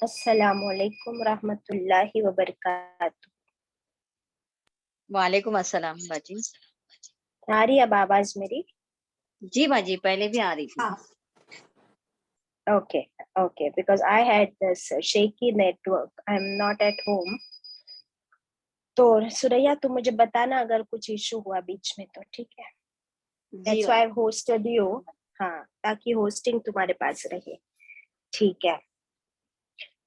السلام علیکم ورحمۃ اللہ وبرکاتہ. وعلیکم السلام باجی. آ رہی اب آواز میری؟ جی باجی پہلے بھی آ رہی تھی. Okay okay, because I had this shaky network, I am not at home. تو سوریا تم مجھے بتانا اگر کچھ ایشو ہوا بیچ میں تو ٹھیک ہے. That's why I hosted you. ہاں, تاکہ ہوسٹنگ تمہارے پاس رہے. ٹھیک ہے,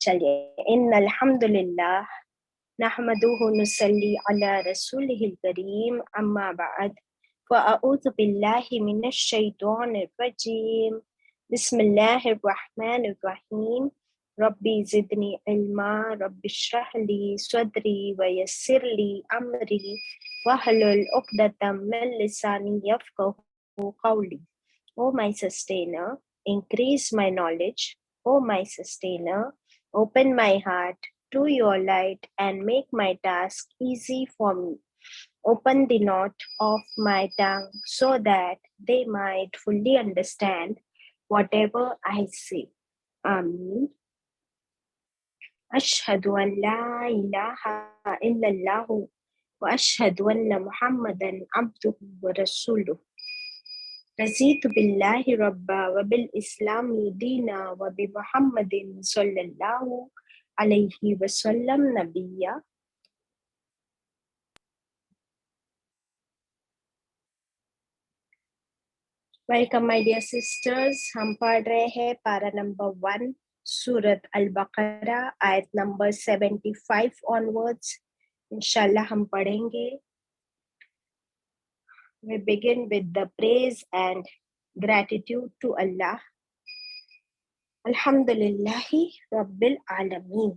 چلیے. ان الحمد للہ نحمده ونصلي على رسوله الكريم, اما بعد فاعوذ بالله من الشيطان الرجيم. بسم الله الرحمن الرحيم. ربي زدني علما, رب اشرح لي صدري ويسر لي امري واحلل عقدة من لساني يفقهوا قولي. O my sustainer, increase my knowledge. O my sustainer, open my heart to your light and make my task easy for me. Open the knot of my tongue so that they might fully understand whatever I say. Ameen. Ashhadu an la ilaha illallah wa ashhadu anna Muhammadan abduhu wa rasuluh. رضيت بالله ربا وبالإسلام دينا وبمحمد صلى الله عليه وسلم نبيا. Welcome my dear sisters. ہم پڑھ رہے ہیں پارا نمبر 1 سورت البقرہ آیت نمبر 75 آنورڈس. انشاءاللہ ہم پڑھیں گے. We begin with the praise and gratitude to Allah. الحمدللہ رب العالمین.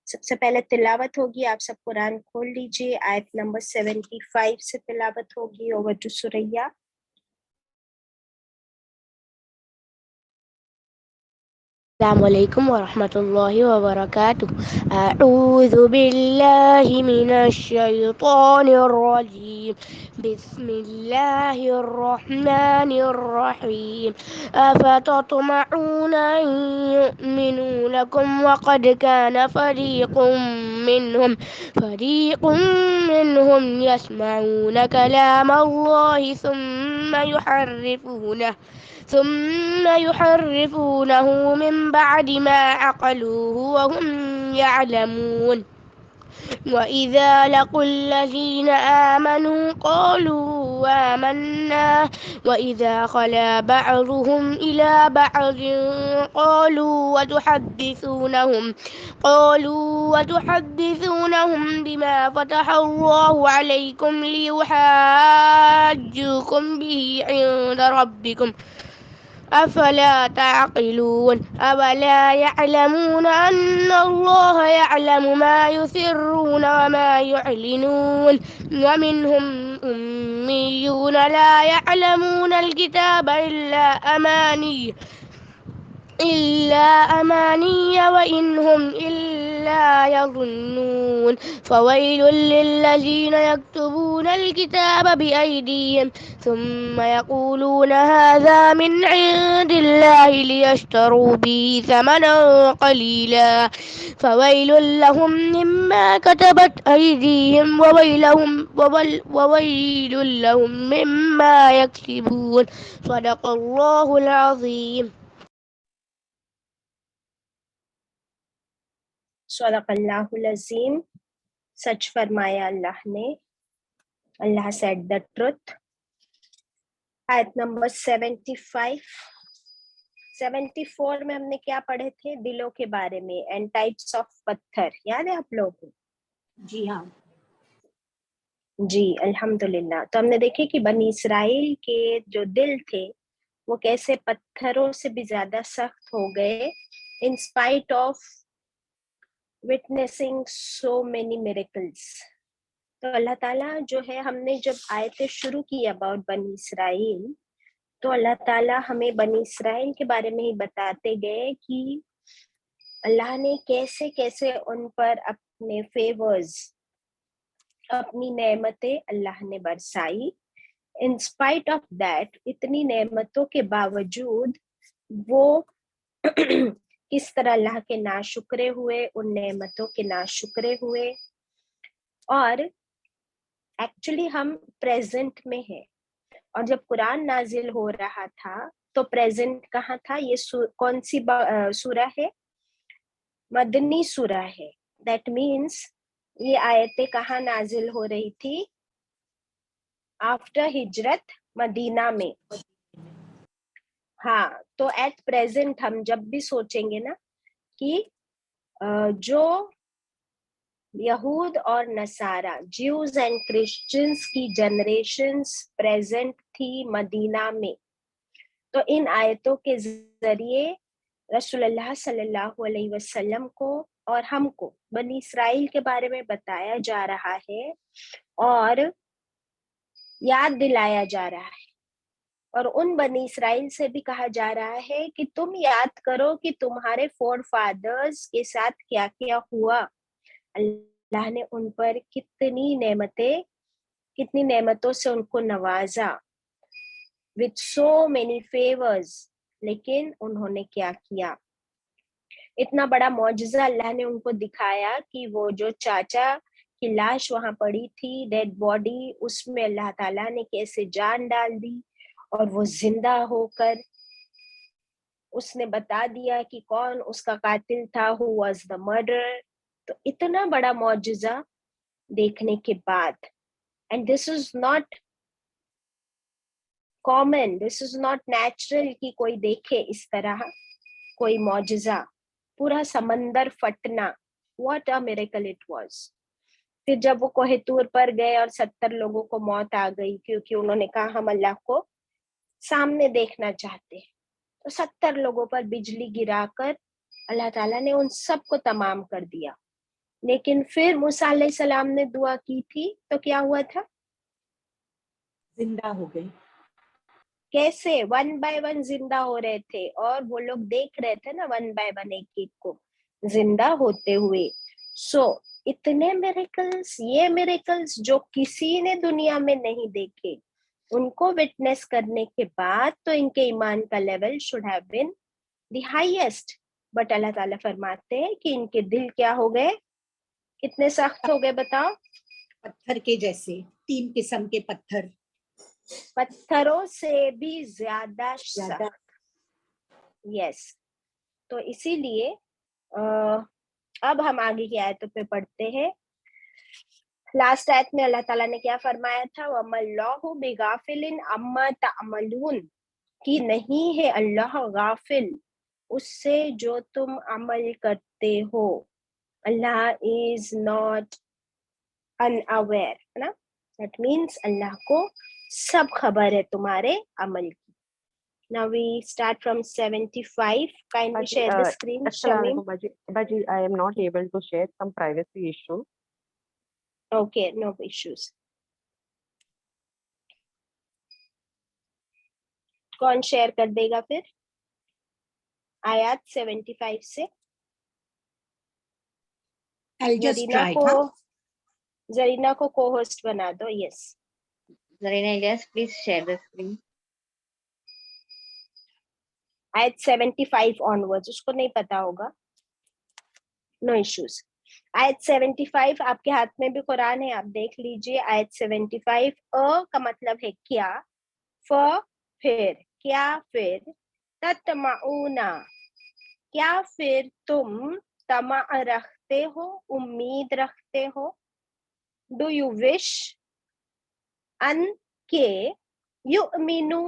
سب سے پہلے تلاوت ہوگی. آپ سب قرآن کھول لیجئے. آیت نمبر 75 سے تلاوت ہوگی. اوور ٹو سوریا. السلام علیکم ورحمۃ اللہ وبرکاتہ. اعوذ باللہ من الشیطان الرجیم. بسم اللہ الرحمن الرحیم. افتطمعون ان یؤمنوا لکم وقد کان فریق منهم یسمعون کلام اللہ ثم يحرفونه من بعد ما عقلوه وهم يعلمون. وإذا لقوا الذين آمنوا قالوا آمنا وإذا خلا بعضهم إلى بعض قالوا وتحدثونهم بما فتح الله عليكم ليحاجوكم به عند ربكم أفلا تعقلون. أولا يعلمون أن الله يعلم ما يسرون وما يعلنون. ومنهم أميون لا يعلمون الكتاب إلا أماني وإن هم إلا يظنون. فويل للذين يكتبون الكتاب بأيديهم ثم يقولون هذا من عند الله ليشتروا به ثمنا قليلا فويل لهم مما كتبت أيديهم وويل لهم مما يكسبون. صدق الله العظيم. صدق اللہ العظیم. سچ فرمایا اللہ نے. اللہ said the truth. آیت نمبر 74 میں ہم نے کیا پڑھے تھے؟ دلوں کے بارے میں. اینڈ ٹائپس آف پتھر. یاد ہے آپ لوگوں کو؟ جی ہاں جی الحمدللہ. تو ہم نے دیکھے کہ بنی اسرائیل کے جو دل تھے وہ کیسے پتھروں سے بھی زیادہ سخت ہو گئے in spite of witnessing so many miracles. تو اللہ تعالیٰ جو ہے, ہم نے جب آیتیں شروع کی اباؤٹ بنی اسرائیل تو اللہ تعالیٰ ہمیں بنی اسرائیل کے بارے میں ہی بتاتے گئے کہ اللہ نے کیسے کیسے ان پر اپنے فیورز, اپنی نعمتیں اللہ نے برسائی. ان اسپائٹ آف دیٹ, اتنی نعمتوں کے باوجود وہ किस तरह अल्लाह के नाशुक्रे हुए, उन नेमतों के नाशुक्रे हुए। और एक्चुअली हम प्रेजेंट में हैं, और जब कुरान नाजिल हो रहा था तो प्रेजेंट कहाँ था? ये कौन सी सूरह है? मदनी सूरह है। दैट मीन्स ये आयतें कहाँ नाजिल हो रही थी? आफ्टर हिजरत मदीना में। हाँ, तो एट प्रेजेंट हम जब भी सोचेंगे ना कि जो यहूद और नसारा, ज्यूज एंड क्रिश्चियंस की जनरेशन्स प्रेजेंट थी मदीना में, तो इन आयतों के जरिए रसूलुल्लाह सल्लल्लाहु अलैहि वसल्लम को और हमको बनी इसराइल के बारे में बताया जा रहा है और याद दिलाया जा रहा है। और उन बनी इसराइल से भी कहा जा रहा है कि तुम याद करो कि तुम्हारे फोर फादर्स के साथ क्या क्या हुआ। अल्लाह ने उन पर कितनी नेमतों से उनको नवाजा, विद सो मेनी फेवर्स, लेकिन उन्होंने क्या किया? इतना बड़ा मौजज़ा अल्लाह ने उनको दिखाया कि वो जो चाचा की लाश वहां पड़ी थी, डेड बॉडी, उसमें अल्लाह ताला ने कैसे जान डाल दी और वो जिंदा होकर उसने बता दिया कि कौन उसका कातिल था, हु वाज द मर्डरर। तो इतना बड़ा मौजज़ा देखने के बाद, and this is not common, this is not natural कि कोई देखे इस तरह कोई मौजज़ा, पूरा समंदर फटना, what a miracle it was. फिर जब वो कोहे तूर पर गए और 70 लोगों को मौत आ गई क्योंकि उन्होंने कहा हम अल्लाह को सामने देखना चाहते हैं, तो 70 लोगों पर बिजली गिराकर अल्लाह ताला ने उन सब को तमाम कर दिया। लेकिन फिर मूसा अलैहिस्सलाम ने दुआ की थी तो क्या हुआ था? जिंदा हो गए। कैसे? वन बाय वन जिंदा हो रहे थे, और वो लोग देख रहे थे ना वन बाय वन एक एक को जिंदा होते हुए। सो इतने मिरेकल्स, ये मिरेकल्स जो किसी ने दुनिया में नहीं देखे, उनको विटनेस करने के बाद तो इनके ईमान का level should have been the highest. But अल्लाह ताला फरमाते हैं कि इनके दिल क्या हो गए? कितने सख्त हो गए बताओ? पत्थर के जैसे, 3 किस्म के पत्थर, पत्थरों से भी ज्यादा सख्त। यस। तो इसीलिए अब हम आगे की आयतों पे पढ़ते हैं। लास्ट आयत में अल्लाह ताला ने क्या फरमाया था? वमल्लाहु बिगाफिलिन अम्मा तअमलून, कि नहीं है अल्लाह गाफिल उससे जो तुम अमल करते हो। अल्लाह इज नॉट अनअवेयर, है ना? दैट मीन्स अल्लाह को सब खबर है तुम्हारे अमल की। Now we start from 75. Kindly share the screen, Shamim. Baji, I am not able to share some privacy issue. Okay, no issues. कौन शेयर कर देगा फिर आयत 75 से? जरीना को को-होस्ट बना दो। Yes, Zarina Ilyas, please share the screen. आयत 75 ऑनवर्ड्स, उसको नहीं पता होगा, नो इश्यूज। आयत 75 आपके हाथ में भी कुरान है, आप देख लीजिए। आयत 75 अ का मतलब है क्या, फ फिर, क्या फिर, ततमाऊना क्या फिर तुम तमा रखते हो, उम्मीद रखते हो। डू यू विश, अन के युमिनु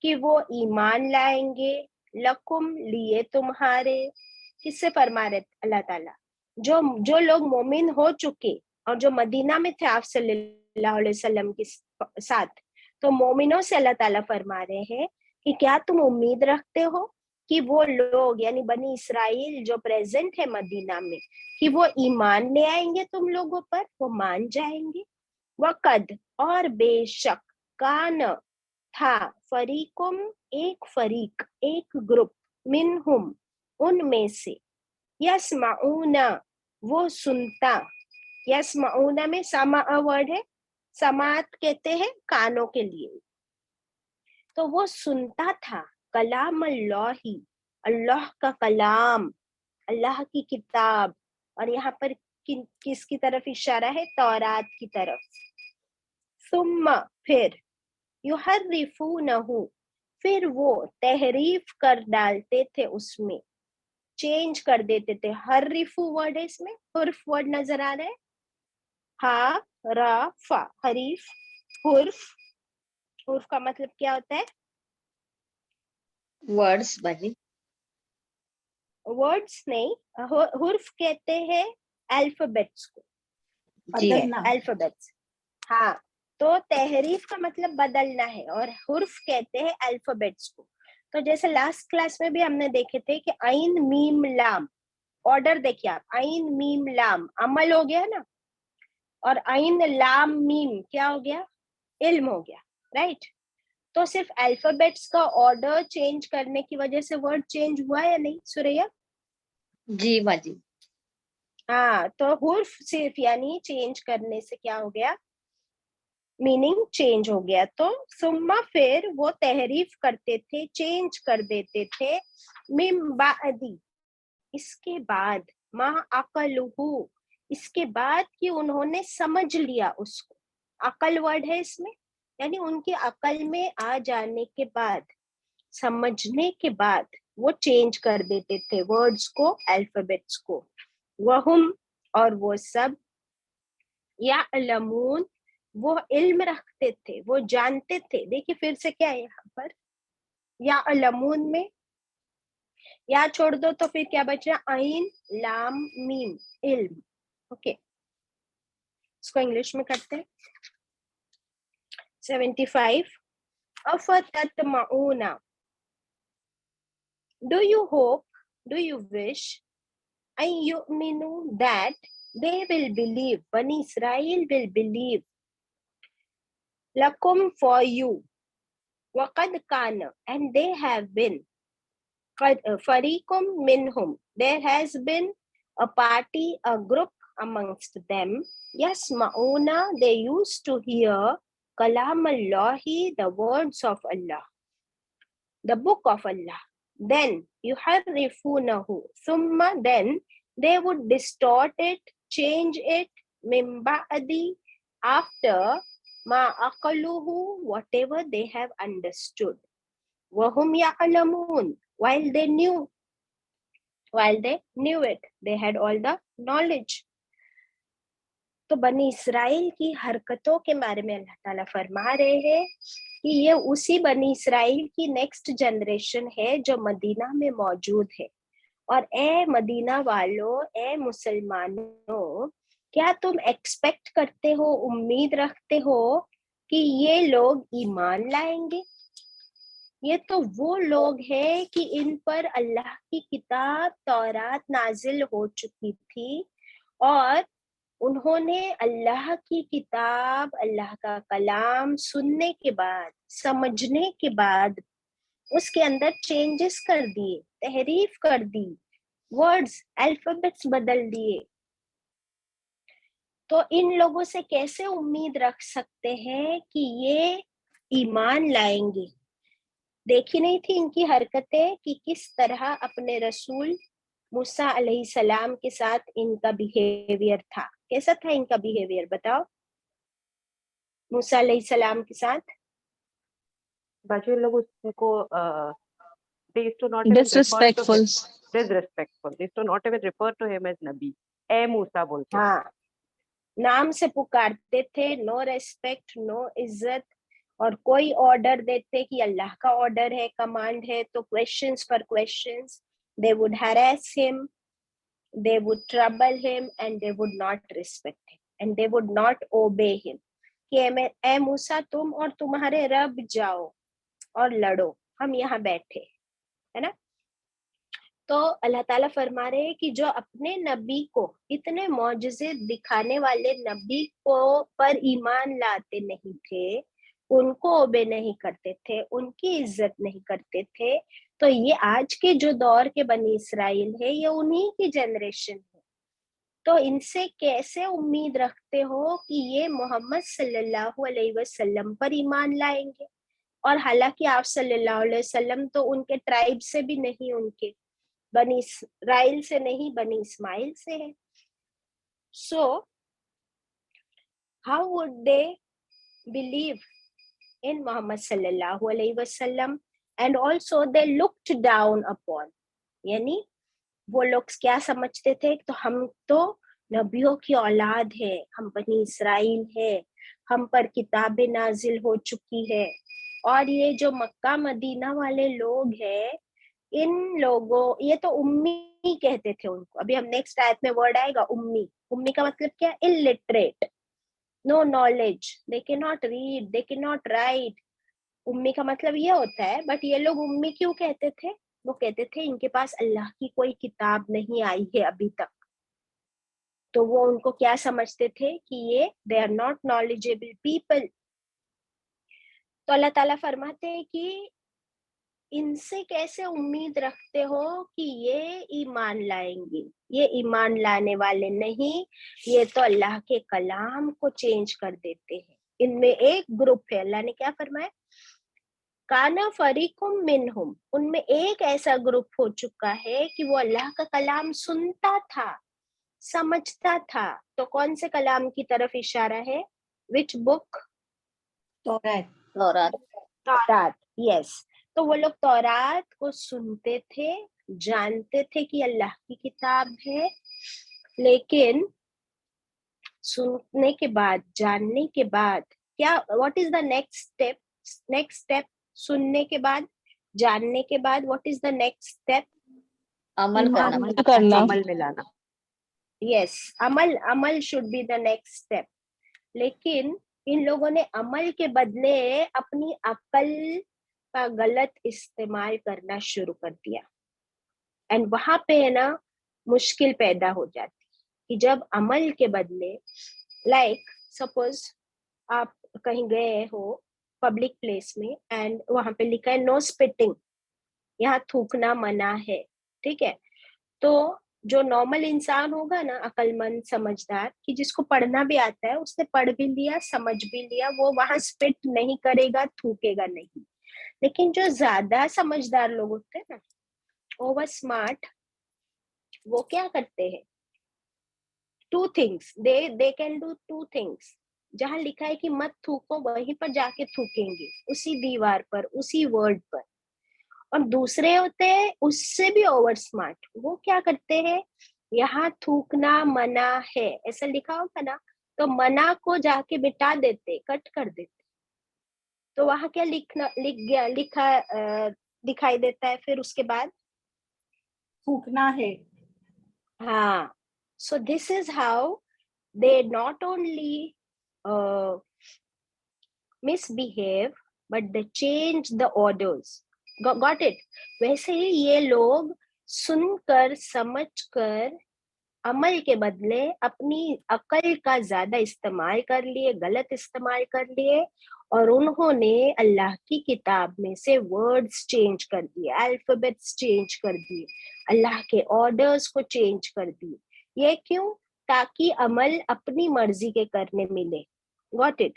कि वो ईमान लाएंगे, लकुम लिए तुम्हारे। किससे फरमा रहे अल्लाह ताला? जो लोग मोमिन हो चुके और जो मदीना में थे आप सल्लल्लाहु अलैहि वसल्लम के साथ, तो मोमिनों से अल्लाह ताला फरमा रहे हैं कि क्या तुम उम्मीद रखते हो कि वो लोग यानी बनी इसराइल जो प्रेजेंट है मदीना में, कि वो ईमान ले आएंगे तुम लोगों पर, वो मान जाएंगे। वक़द और बेशक, कान था, फरीकुम एक फरीक, एक ग्रुप, मिनहुम उनमें से, यस्माऊना वो सुनता। यस्माऊना में समा वर्ड है, समात कहते हैं कानों के लिए, तो वो सुनता था कलाम अल्लाही, अल्लाह का कलाम, अल्लाह की किताब, और यहाँ पर किसकी तरफ इशारा है? तौरात की तरफ. सुम्मा फिर, युहर्रिफूनहु फिर वो तहरीफ कर डालते थे उसमें, चेंज कर देते थे. हर्रिफू वर्ड है इसमें, हुर्फ वर्ड नजर आ रहा है, हा रा फा, हरीफ हुर्फ. हुर्फ का मतलब क्या होता है? वर्ड्स बाजी. वर्ड्स नहीं, हुर्फ कहते हैं अल्फाबेट्स को. जी है. बदलना. अल्फाबेट्स, हाँ. तो तहरीफ का मतलब बदलना है और हुर्फ कहते हैं अल्फाबेट्स को. तो जैसे लास्ट क्लास में भी हमने देखे थे कि आइन मीम लाम, ऑर्डर देखिए आप, आइन मीम लाम अमल हो गया ना, और आइन लाम मीम क्या हो गया? इल्म हो गया, राइट. तो सिर्फ अल्फाबेट्स का ऑर्डर चेंज करने की वजह से वर्ड चेंज हुआ या नहीं सुरैया? जी बाजी. हाँ, तो हुर्फ सिर्फ यानी चेंज करने से क्या हो गया? मीनिंग चेंज हो गया. तो सुम्मा फिर वो तहरीफ करते थे, चेंज कर देते थे, मिम बादी इसके बाद, मा अकलुहु इसके बाद कि उन्होंने समझ लिया उसको. अकल वर्ड है इसमें, यानी उनकी अकल में आ जाने के बाद, समझने के बाद वो चेंज कर देते थे वर्ड्स को, अल्फाबेट्स को. वहुम और वो सब, यालमून वो इल्म रखते थे, वो जानते थे. देखिए फिर से क्या है यहाँ पर, यालमून में या छोड़ दो तो फिर क्या बच रहा? आइन लाम मीम, इल्म. ओके, इसको इंग्लिश में करते हैं. 75. अफततमऊना, do you hope, do you wish, an yu'minu that they will believe, Bani Israel will believe, lakum for you, waqad kana and they have been, fariqum minhum there has been a party, a group amongst them, yasma'una they used to hear, kalam Allahi the words of Allah, the book of Allah. Then yuharrifunahu, thumma then they would distort it, change it, min ba'di after, ma aqaluhu whatever they have understood, wahum ya'lamun while they knew it, they had all the knowledge. तो बनी Israel की हरकतों के बारे में अल्लाह ताला फरमा रहे हैं कि ये उसी बनी इसराइल की नेक्स्ट जनरेशन है जो मदीना में मौजूद है. और ए मदीना वालों, ए मुसलमानों, क्या तुम एक्सपेक्ट करते हो, उम्मीद रखते हो कि ये लोग ईमान लाएंगे? ये तो वो लोग हैं कि इन पर अल्लाह की किताब तौरात नाजिल हो चुकी थी और उन्होंने अल्लाह की किताब, अल्लाह का कलाम सुनने के बाद, समझने के बाद उसके अंदर चेंजेस कर दिए, तहरीफ कर दी, वर्ड्स अल्फाबेट्स बदल दिए. तो इन लोगों से कैसे उम्मीद रख सकते हैं कि ये ईमान लाएंगे? देखी नहीं थी इनकी हरकतें कि किस तरह अपने रसूल मूसा अलैहिस्सलाम के साथ इनका बिहेवियर था. कैसा था इनका बिहेवियर बताओ मूसा अलैहिस्सलाम के साथ? बच्चे लोग उसको they used to not even disrespectful. disrespectful. They used to not even refer to him as Nabi. ए मूसा बोलते. हाँ, नाम से पुकारते थे, नो रेस्पेक्ट, नो इज्जत. और कोई ऑर्डर देते कि अल्लाह का ऑर्डर है, कमांड है, तो क्वेश्चंस पर questions. They would harass him, they would trouble him, and they would not respect him, and they would not obey him. कि ए मूसा तुम और तुम्हारे रब जाओ और लड़ो, हम यहाँ बैठे, है ना. तो अल्लाह ताला फरमा रहे हैं कि जो अपने नबी को, इतने मौजज़े दिखाने वाले नबी को पर ईमान लाते नहीं थे, उनको ओबे नहीं करते थे, उनकी इज्जत नहीं करते थे, तो ये आज के जो दौर के बनी इसराइल है, ये उन्हीं की जनरेशन है. तो इनसे कैसे उम्मीद रखते हो कि ये मोहम्मद सल्लल्लाहु अलैहि वसल्लम पर ईमान लाएंगे? اور حالانکہ آپ صلی اللہ علیہ وسلم تو ان کے ٹرائب سے بھی نہیں, ان کے بنی اسرائیل سے نہیں, بنی اسماعیل سے ہے. So how would they believe in Muhammad sallallahu alaihi wasallam? And also they looked down upon, یعنی وہ لوگ کیا سمجھتے تھے, تو ہم تو نبیوں کی اولاد ہے, ہم بنی اسرائیل ہے, ہم پر کتاب نازل ہو چکی ہے. اور یہ جو مکہ مدینہ والے لوگ ہیں, ان لوگوں, یہ تو امی کہتے تھے ان کو. ابھی ہم نیکسٹ آیت میں ورڈ آئے گا امی. امی کا مطلب کیا؟ illiterate, no knowledge, they cannot read, they cannot write. امی کا مطلب یہ ہوتا ہے. بٹ یہ لوگ امی کیوں کہتے تھے؟ وہ کہتے تھے ان کے پاس اللہ کی کوئی کتاب نہیں آئی ہے ابھی تک. تو وہ ان کو کیا سمجھتے تھے کہ یہ they are not knowledgeable people. تو اللہ تعالیٰ فرماتے ہیں کہ ان سے کیسے امید رکھتے ہو کہ یہ ایمان لائیں گے؟ یہ ایمان لانے والے نہیں, یہ تو اللہ کے کلام کو چینج کر دیتے ہیں. ان میں ایک گروپ ہے, اللہ نے کیا فرمایا, کانا فریقم منہم, ان میں ایک ایسا گروپ ہو چکا ہے کہ وہ اللہ کا کلام سنتا تھا, سمجھتا تھا. تو کون سے کلام کی طرف اشارہ ہے؟ وچ بک؟ تورات. تورات, یس. تو وہ لوگ تورات کو سنتے تھے, جانتے تھے کہ اللہ کی کتاب ہے, لیکن سننے کے بعد, جاننے کے بعد کیا, what is the next step? سننے کے بعد, جاننے کے بعد, what is the next step? عمل کرنا. کرنا. عمل میں لانا. یس, عمل should be the next step. لیکن ان لوگوں نے عمل کے بدلے اپنی عقل کا غلط استعمال کرنا شروع کر دیا. اینڈ وہاں پہ ہے نا مشکل پیدا ہو جاتی کہ جب عمل کے بدلے, لائک سپوز آپ کہیں گئے ہو پبلک پلیس میں اینڈ وہاں پہ لکھا ہے نو اسپٹنگ, یہاں تھوکنا منع ہے, ٹھیک ہے. تو جو نارمل انسان ہوگا نا, عقل مند سمجھدار, کہ جس کو پڑھنا بھی آتا ہے, اس نے پڑھ بھی لیا, سمجھ بھی لیا, وہ وہاں اسپٹ نہیں کرے گا, تھوکے گا نہیں. لیکن جو زیادہ سمجھدار لوگ ہوتے ہیں نا, اوور اسمارٹ, وہ کیا کرتے ہیں؟ Two things, they can do two things. جہاں لکھا ہے کہ مت تھوکو, وہیں پر جا کے تھوکیں گے, اسی دیوار پر, اسی ورڈ پر. اور دوسرے ہوتے ہیں اس سے بھی اوور اسمارٹ, وہ کیا کرتے ہیں, یہاں تھوکنا منع ہے ایسا لکھا ہوگا نا, تو منع کو جا کے مٹا دیتے, کٹ کر دیتے. تو وہاں کیا لکھا دکھائی دیتا ہے پھر اس کے بعد؟ تھوکنا ہے. ہاں. So this is how they not only misbehave, but they change the orders. Got it? ویسے ہی یہ لوگ سن کر, سمجھ کر, عمل کے بدلے اپنی عقل کا زیادہ استعمال کر لیے, غلط استعمال کر لیے, اور انہوں نے اللہ کی کتاب میں سے ورڈز چینج کر دیے, الفابیٹس چینج کر دیے, اللہ کے آرڈرز کو چینج کر دیے. یہ کیوں؟ تاکہ عمل اپنی مرضی کے کرنے ملے. Got it?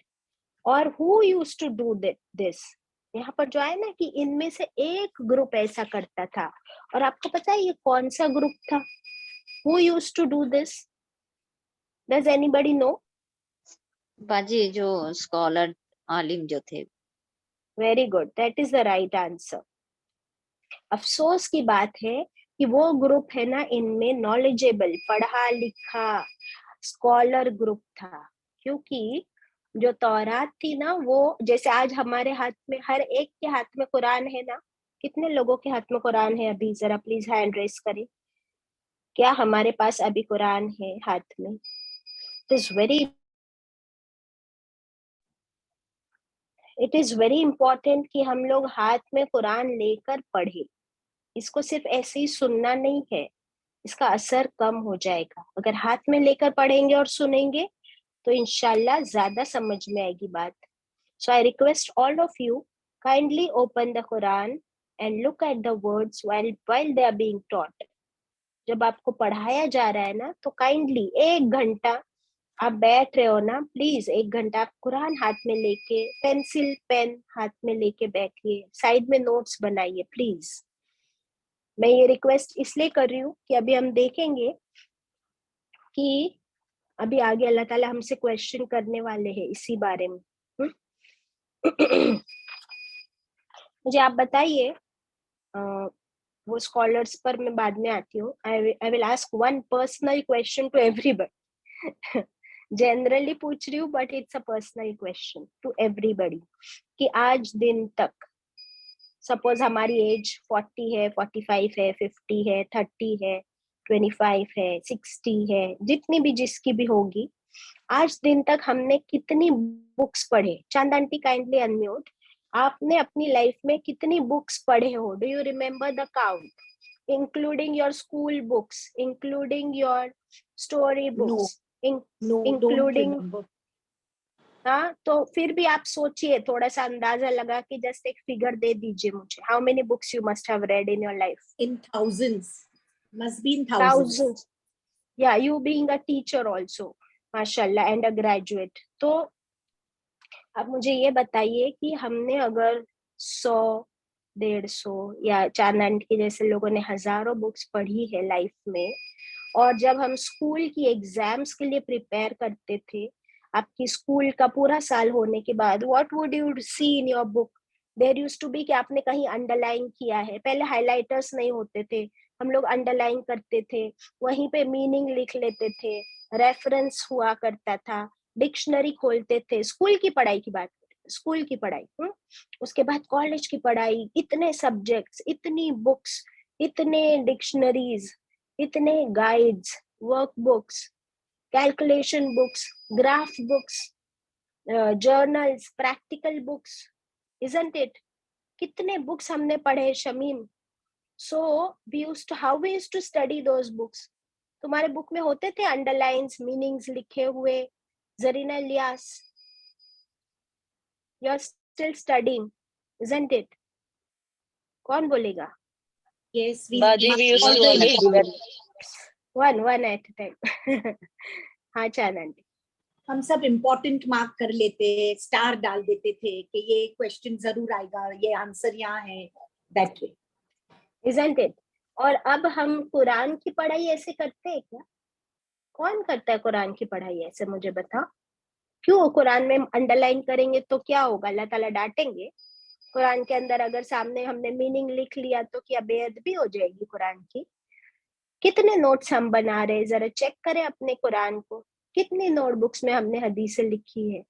اور who used to do this? یہاں پر جو ہے نا کہ ان میں سے ایک گروپ ایسا کرتا تھا, اور آپ کو پتا ہے یہ کون سا گروپ تھا؟ Who used to do this? Does anybody know? باجی جو اسکالر عالم جو تھے. Very good. That is the right answer. افسوس کی بات ہے کہ وہ گروپ ہے نا, ان میں نالجیبل, پڑھا لکھا اسکالر گروپ تھا. کیونکہ جو تورات تھی نا, وہ جیسے آج ہمارے ہاتھ میں, ہر ایک کے ہاتھ میں قرآن ہے نا. کتنے لوگوں کے ہاتھ میں قرآن ہے ابھی؟ ذرا پلیز ہینڈ ریز کریں. کیا ہمارے پاس ابھی قرآن ہے ہاتھ میں؟ It is very important کہ ہم لوگ ہاتھ میں قرآن لے کر پڑھیں. اس کو صرف ایسے ہی سننا نہیں ہے, اس کا اثر کم ہو جائے گا. اگر ہاتھ میں لے کر پڑھیں گے اور سنیں گے تو انشاءاللہ زیادہ سمجھ میں آئے گی بات. So I request all of you, kindly open the Quran and look at the words while they are being taught. جب آپ کو پڑھایا جا رہا ہے نا, تو کائنڈلی 1 گھنٹہ आप बैठ रहे हो ना, प्लीज 1 घंटा आप कुरान हाथ में लेके, पेंसिल पेन हाथ में लेके बैठिए, साइड में नोट्स बनाइए प्लीज। मैं ये रिक्वेस्ट इसलिए कर रही हूँ कि अभी हम देखेंगे कि अभी आगे अल्लाह ताला हमसे क्वेश्चन करने वाले हैं इसी बारे में। मुझे आप बताइए, वो स्कॉलर्स पर मैं बाद में आती हूँ। I will ask one personal question to everybody. Generally पूछ रही हूँ but it's a personal question to everybody कि आज दिन तक, सपोज हमारी एज 40 है, 45 है, 50 है, 30 है, 25 है, 60 है, जितनी भी जिसकी भी होगी, आज दिन तक हमने कितनी बुक्स पढ़े? चांद आंटी काइंडली अनम्यूट। आपने अपनी लाइफ में कितनी बुक्स पढ़े हो? Do you remember the count, including your school books, including your story books, No, don't including? remember. हाँ, तो फिर भी आप सोचिए, थोड़ा सा अंदाजा लगा के जस्ट एक फिगर दे दीजिए मुझे। How many books you must have read in your life? In thousands. Must be in thousands. Thousands. Yeah, you being a teacher also, माशाल्लाह, and a graduate. तो अब मुझे ये बताइए कि हमने अगर 100, 150 या चांद आंटी जैसे लोगों ने हजारों बुक्स पढ़ी है लाइफ में, और जब हम स्कूल की एग्जाम्स के लिए प्रिपेयर करते थे, आपकी स्कूल का पूरा साल होने के बाद, what would you see in your book? There used to be कि आपने कहीं अंडरलाइन किया है। पहले हाइलाइटर्स नहीं होते थे, हम लोग अंडरलाइन करते थे, वहीं पे मीनिंग लिख लेते थे, रेफरेंस हुआ करता था, डिक्शनरी खोलते थे। स्कूल की पढ़ाई की बात करें, स्कूल की पढ़ाई। उसके बाद कॉलेज की पढ़ाई, इतने सब्जेक्ट्स, इतनी बुक्स, इतने डिक्शनरीज, इतने guides, work books, calculation books, graph books, journals, practical books, isn't it? कितने बुक्स हमने पढ़े Shamim? So we used to, how we used to study those books? तुम्हारे बुक में होते थे अंडरलाइंस, मीनिंग्स लिखे हुए? Zarina Ilyas, you are still studying, isn't it? कौन बोलेगा? Yes, we Baji, we used to always do that. one at a time. हाँ चांद आंटी, हम सब इम्पोर्टेंट मार्क कर लेते, स्टार डाल देते थे कि ये क्वेश्चन जरूर आएगा, ये आंसर यहाँ है, दैट वे। Isn't it? और अब हम कुरान की पढ़ाई ऐसे करते हैं क्या? कौन करता है कुरान की पढ़ाई ऐसे? मुझे बताओ। क्यों कुरान में अंडरलाइन करेंगे तो क्या होगा? अल्लाह ताला डांटेंगे? कुरान के अंदर अगर सामने हमने मीनिंग लिख लिया तो क्या बेअदबी हो जाएगी कुरान की? कितने नोट्स हम बना रहे हैं, जरा चेक करें अपने कुरान को। कितनी नोटबुक्स में हमने हदीसें लिखी है,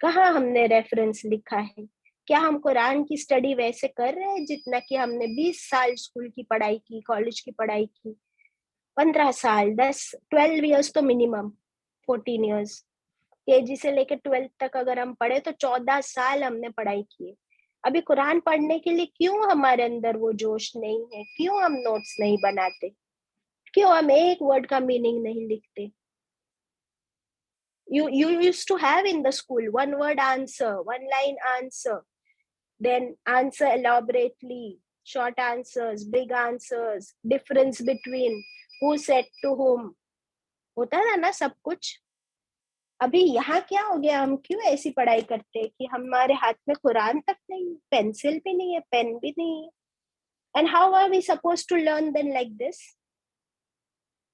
कहाँ हमने रेफरेंस लिखा है? क्या हम कुरान की स्टडी वैसे कर रहे हैं जितना कि हमने 20 साल स्कूल की पढ़ाई की, कॉलेज की पढ़ाई की, 15 साल, 12 इयर्स तो मिनिमम, 14 इयर्स, केजी से लेकर 12th तक अगर हम पढ़े तो 14 साल हमने पढ़ाई की है। अभी कुरान पढ़ने के लिए क्यों हमारे अंदर वो जोश नहीं है? क्यों हम नोट्स नहीं बनाते? क्यों हम एक वर्ड का मीनिंग नहीं लिखते? You used to have in the school one word answer, one line answer, then answer elaborately, short answers, big answers, difference between, who said to whom, होता था ना सब कुछ। अभी यहाँ क्या हो गया? हम क्यों ऐसी पढ़ाई करते हैं कि हमारे हाथ में कुरान तक नहीं, पेंसिल भी नहीं है, पेन भी नहीं है? And how are we suppose to learn then like this?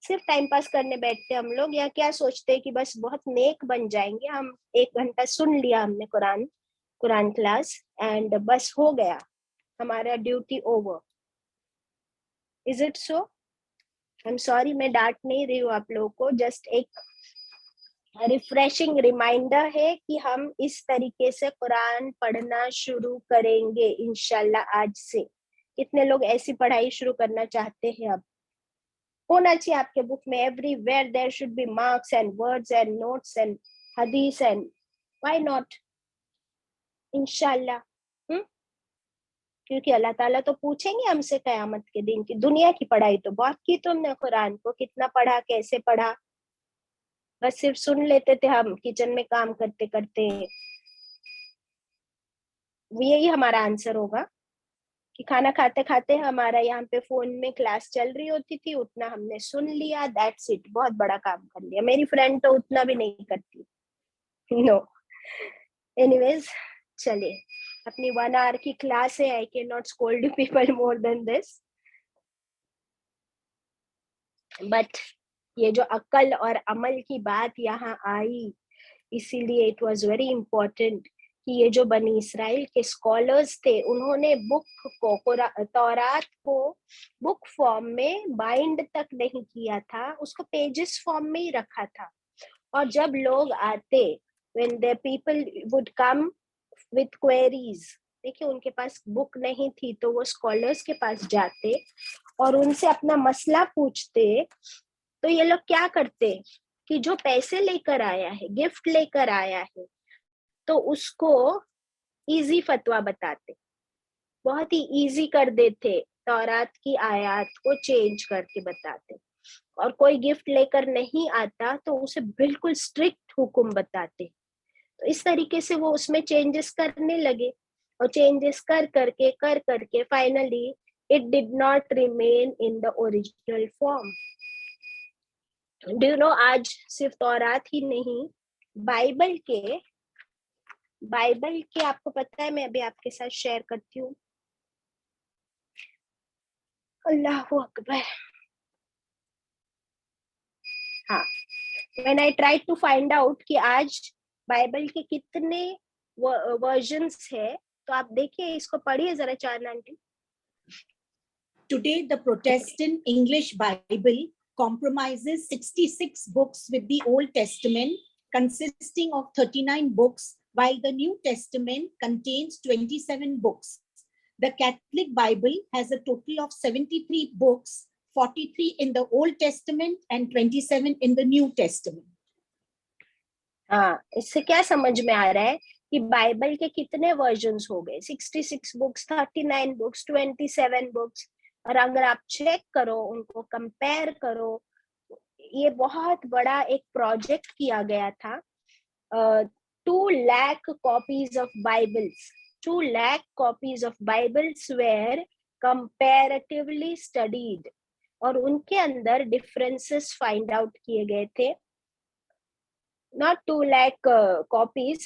सिर्फ टाइम पास करने बैठते हम लोग, या क्या सोचते हैं कि बस बहुत नेक बन जाएंगे हम, 1 घंटा सुन लिया हमने कुरान क्लास एंड बस हो गया हमारा duty over? Is it so? I am sorry, मैं डांट नहीं रही हूँ आप लोगों को, जस्ट एक रिफ्रेशिंग रिमाइंडर है कि हम इस तरीके से कुरान पढ़ना शुरू करेंगे इंशाल्लाह आज से। कितने लोग ऐसी पढ़ाई शुरू करना चाहते हैं? अब होना चाहिए आपके बुक में, everywhere there should be marks and words and notes and हदीस, एंड व्हाई नॉट इंशाल्लाह। क्योंकि अल्लाह ताला तो पूछेंगे हमसे कयामत के दिन की दुनिया की पढ़ाई तो बहुत की तुमने, कुरान को कितना पढ़ा, कैसे पढ़ा? बस सिर्फ सुन लेते थे हम किचन में काम करते करते। यही हमारा आंसर होगा कि खाना खाते खाते हमारा यहाँ पे फोन में क्लास चल रही होती थी, उतना हमने सुन लिया, दैट्स इट, बहुत बड़ा काम कर लिया। मेरी फ्रेंड तो उतना भी नहीं करती, नो। एनीवेज, चलिए, अपनी 1 hour की क्लास है, I can not scold you people more than this, but ये जो अकल और अमल की बात यहाँ आई, इसीलिए इट वाज वेरी इंपॉर्टेंट कि ये जो बनी इसराइल के स्कॉलर्स थे, उन्होंने बुक को, तौरात को बुक फॉर्म में बाइंड तक नहीं किया था, उसको पेजेस फॉर्म में ही रखा था। और जब लोग आते, when the people would come with queries, देखिए उनके पास बुक नहीं थी तो वो स्कॉलर्स के पास जाते और उनसे अपना मसला पूछते, तो ये लोग क्या करते कि जो पैसे लेकर आया है, गिफ्ट लेकर आया है, तो उसको इजी फतवा बताते, बहुत ही इजी कर देते, तौरात की आयत को चेंज करके बताते। और कोई गिफ्ट लेकर नहीं आता तो उसे बिल्कुल स्ट्रिक्ट हुक्म बताते। तो इस तरीके से वो उसमें चेंजेस करने लगे, और चेंजेस कर करके finally it did not remain in the original form. Do you know, आज सिर्फ तौरात ही नहीं, बाइबल के आपको पता है, मैं अभी आपके साथ शेयर करती हूँ। अल्लाह अकबर। हाँ, when I tried to find out कि आज बाइबल के कितने वर्जन्स है, तो आप देखिए, इसको पढ़िए जरा चांद aunty. Today, the Protestant English Bible compromises 66 books with the Old Testament, consisting of 39 books, while the New Testament contains 27 books. The Catholic Bible has a total of 73 books, 43 in the Old Testament and 27 in the New Testament. हाँ, इससे क्या समझ में आ रहा है कि Bible के कितने वर्जन्स हो गए? 66 बुक्स, 39 बुक्स, 27 बुक्स। और अगर आप चेक करो, उनको कंपेयर करो, ये बहुत बड़ा एक प्रोजेक्ट किया गया था। 2 lakh copies of Bibles, 2 lakh copies of Bibles were comparatively studied, और उनके अंदर डिफरेंसेस फाइंड आउट किए गए थे। नॉट 2 lakh copies,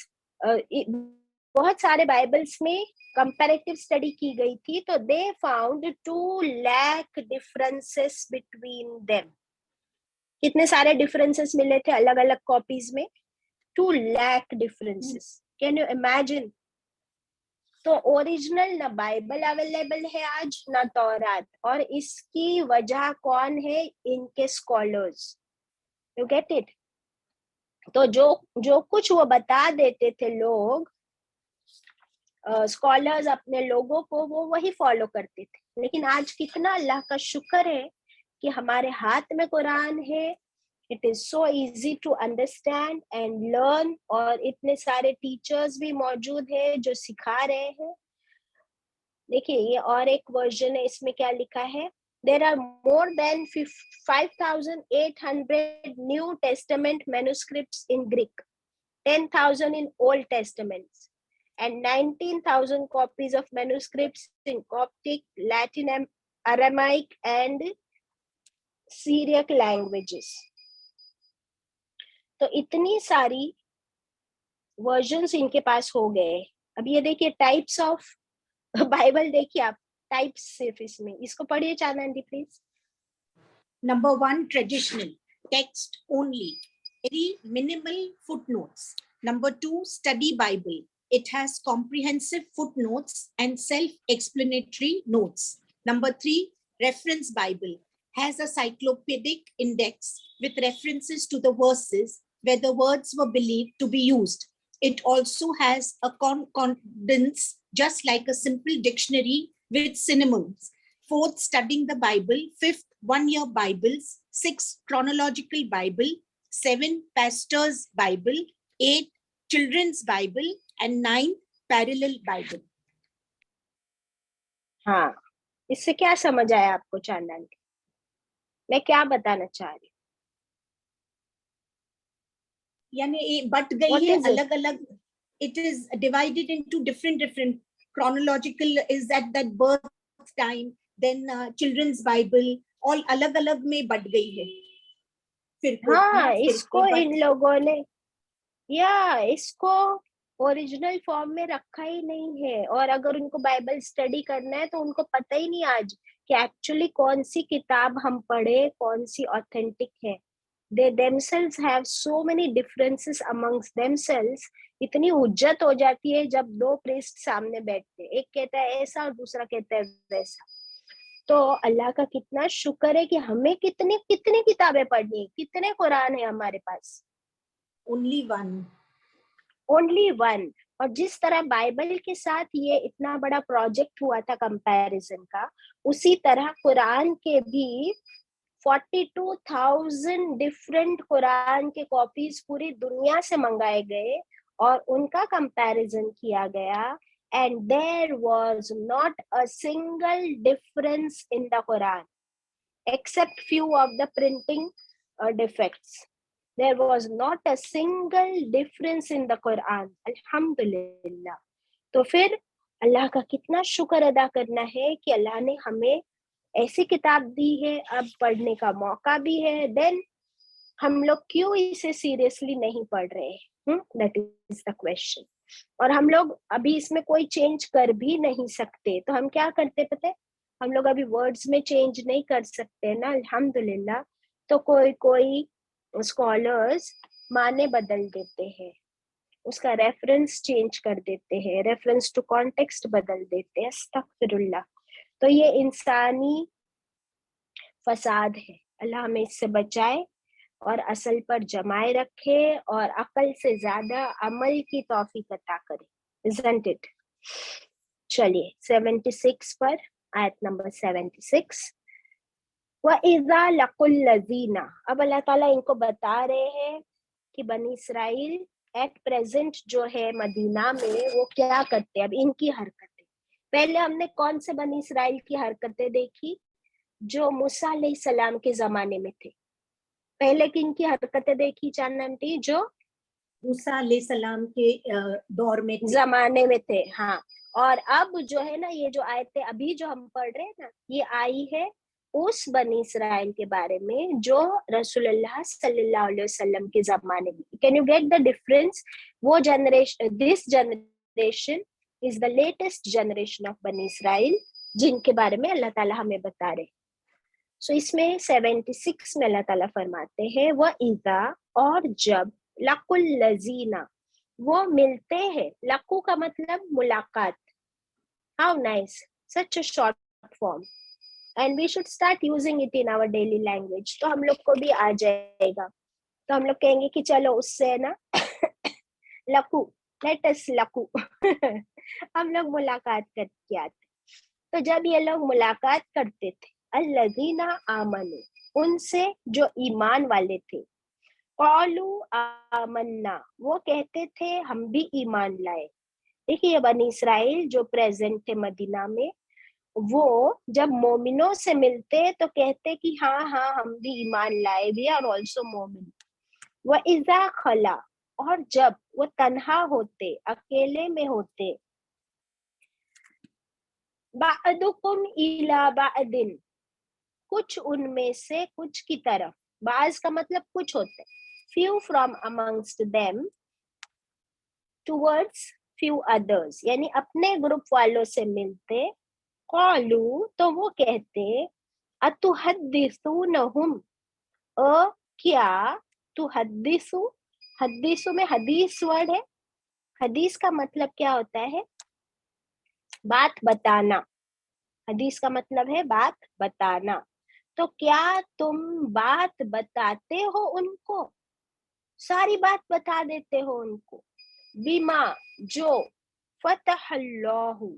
बहुत सारे बाइबल्स में कंपैरेटिव स्टडी की गई थी, तो they found 2 lakh differences between them. कितने सारे डिफरेंसेस मिले थे अलग अलग कॉपीज में? 2 lakh differences. Can you imagine? तो ओरिजिनल ना बाइबल अवेलेबल है आज, ना तौरात, और इसकी वजह कौन है? इनके स्कॉलर्स। You get it? तो जो कुछ वो बता देते थे लोग, स्कॉलर्स अपने लोगों को, वो वही फॉलो करते थे। लेकिन आज कितना अल्लाह का शुक्र है कि हमारे हाथ में कुरान है। It is so easy to understand and learn, और इतने सारे टीचर्स भी मौजूद है जो सिखा रहे हैं। देखिए, ये और एक वर्जन है, इसमें क्या लिखा है? There are more than 5,800 New Testament manuscripts in Greek, 10,000 in Old Testaments, and 19,000 copies of manuscripts in Coptic, Latin, Aramaic, and Syriac languages. तो इतनी सारी वर्जन्स इनके पास हो गए। अब ये देखिए, टाइप्स ऑफ बाइबल देखिए आप, टाइप्स सिर्फ इसमें। इसको पढ़िए चांद aunty please. Number 1, traditional, text only, very minimal footnotes. Number 2, study Bible. It has comprehensive footnotes and self-explanatory notes. Number 3, reference Bible, has a cyclopedic index with references to the verses where the words were believed to be used. It also has a concordance, just like a simple dictionary with synonyms. 4th, studying the Bible. 5th, 1-year Bibles. 6th, chronological Bible. 7th, pastor's Bible. 8th, children's Bible. And 9th, parallel Bible. हाँ, इससे क्या समझ आया आपको चांद aunty? मैं क्या बताना चाह रही हूँ? यानी बट गई है अलग अलग. It is divided into different chronological is at that birth time, then children's Bible, all अलग अलग में बट गई है. हाँ, इसको इन लोगों ने इसको ओरिजिनल फॉर्म में रखा ही नहीं है. और अगर उनको बाइबल स्टडी करना है तो उनको पता ही नहीं आज कि एक्चुअली कौन सी किताब हम पढ़े, कौन सी ऑथेंटिक है. They themselves have so many differences amongst themselves. इतनी हुज्जत हो जाती है जब दो प्रीस्ट सामने बैठते, एक कहता है ऐसा और दूसरा कहता है वैसा. तो अल्लाह का कितना शुक्र है कि हमें कितनी कितनी किताबें पढ़नी है, कितने कुरान है हमारे पास. only one. और जिस तरह बाइबल के साथ ये इतना बड़ा प्रोजेक्ट हुआ था कंपैरिजन का, उसी तरह कुरान के भी 42,000 डिफरेंट कुरान के कॉपीज पूरी दुनिया से मंगाए गए और उनका कंपैरिजन किया गया. And there was not a single difference in the Quran, except few of the printing defects. There was not a single difference in the Quran. Alhamdulillah. तो फिर अल्लाह का कितना शुक्र अदा करना है कि अल्लाह ने हमें ऐसी किताब दी है, अब पढ़ने का मौका भी है. देन हम लोग क्यों इसे सीरियसली नहीं पढ़ रहे? That is the question. और हम लोग अभी इसमें कोई चेंज कर भी नहीं सकते, तो हम क्या करते पता है? हम लोग अभी वर्ड्स में चेंज नहीं कर सकते ना, अल्हम्दुलिल्लाह. तो कोई स्कॉलर्स माने बदल देते हैं, उसका रेफरेंस चेंज कर देते हैं, रेफरेंस टू कॉन्टेक्स्ट बदल देते हैं. अस्तगफिरुल्लाह. तो ये इंसानी फसाद है. अल्लाह हमें इससे बचाए और असल पर जमाए रखे और अकल से ज्यादा अमल की तौफीक अता करे. Isn't it? चलिए 76 पर, आयत नंबर 76. वइज़ा लकुल लज़ीना. अब अल्लाह ताला इनको बता रहे हैं कि बनी इसराइल एट प्रेजेंट जो है मदीना में वो क्या करते हैं. अब इनकी हरकतें, पहले हमने कौन से बनी इसराइल की हरकतें देखी? जो मूसा अलैहिस्सलाम के जमाने में थे. पहले किन की हरकतें देखी चांद आंटी? जो मूसा अलैहिस्सलाम के दौर में जमाने में थे. हाँ. और अब जो है ना, ये जो आयतें अभी जो हम पढ़ रहे हैं ना, ये आई है उस बनी इसराइल के बारे में जो रसूलुल्लाह सल्लल्लाहु अलैहि वसल्लम के जमाने में. Can you get the difference? वो generation, this generation is the latest generation of बनी इसराइल जिनके बारे में अल्लाह ताला हमें बता रहे. सो इसमें 76 में अल्लाह ताला फरमाते हैं वइज़ा, और जब, लकुल लज़ीना, वो मिलते हैं. लकू का मतलब मुलाकात. How nice, such a short form, and we should start using it in our daily language. तो हम लोग को भी आ जाएगा. तो हम लोग कहेंगे कि चलो उससे ना लकू, लेट अस लकू हम लोग मुलाकात करके आते. तो जब ये लोग मुलाकात करते थे, अल्लज़ीना आमनु, उनसे जो ईमान वाले थे, क़ालू आमन्ना, वो कहते थे हम भी ईमान लाए. देखिए ये बनी इसराइल जो प्रेजेंट थे मदीना में, वो जब मोमिनों से मिलते तो कहते कि हाँ हाँ हम भी ईमान लाए, वी आर ऑल्सो मोमिन. वइज़ा खला, और जब वो तन्हा होते, अकेले में होते, बाअदुकुम इला बाअदिन, कुछ उनमें से कुछ की तरफ. बाज का मतलब कुछ होते, few from amongst them towards few others, यानी अपने ग्रुप वालों से मिलते. क़ालू, तो वो कहते, अतुहद्दिसूनहुम, क्या तुहद्दिसु, हदीसु में हदीस वर्ड है. हदीस का मतलब क्या होता है? बात बताना. हदीस का मतलब है बात बताना. तो क्या तुम बात बताते हो उनको? सारी बात बता देते हो उनको. बिमा, जो, फतहल्लाहु,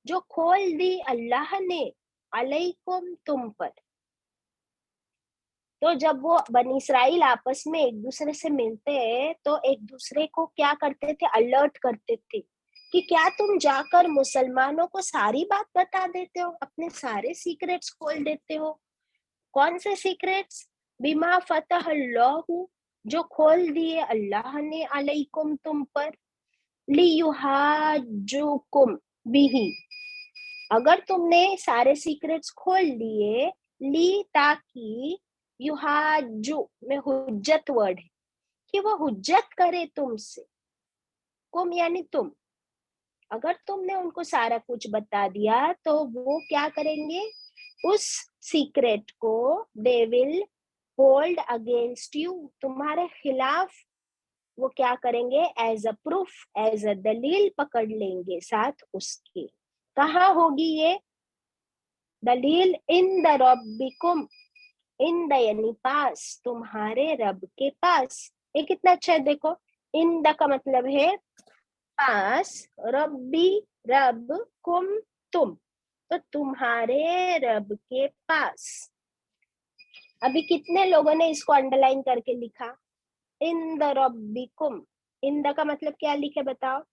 जो खोल दी अल्लाह ने, अलैकुम, तुम पर. तो जब वो बनी इसराइल आपस में एक दूसरे से मिलते हैं तो एक दूसरे को क्या करते थे? अलर्ट करते थे कि क्या तुम जाकर मुसलमानों को सारी बात बता देते हो, अपने सारे सीक्रेट्स खोल देते हो. कौन से सीक्रेट्स? बिमा फतहल्लाहु, जो खोल दिए अल्लाह ने, अलैकुम, तुम पर, लियुहाजुकुम बिही, अगर तुमने सारे सीक्रेट्स खोल लिए ली ताकि युहाजु में हुज्जत वर्ड है कि वो हुज्जत करे तुमसे, कुम यानी तुम, अगर तुमने उनको सारा कुछ बता दिया तो वो क्या करेंगे, उस सीक्रेट को they will hold against you, तुम्हारे खिलाफ वो क्या करेंगे, as a proof, as a दलील पकड़ लेंगे साथ उसके। कहाँ होगी ये दलील, इन द रब्बिकुम, इन द यानी पास, तुम्हारे रब के पास। ये कितना अच्छा है, देखो इन द का मतलब है पास, रब्बी रब, कुम तुम, तो तुम्हारे रब के पास। अभी कितने लोगों ने इसको अंडरलाइन करके लिखा, इन द रब्बिकुम, इन द का मतलब क्या लिखे बताओ,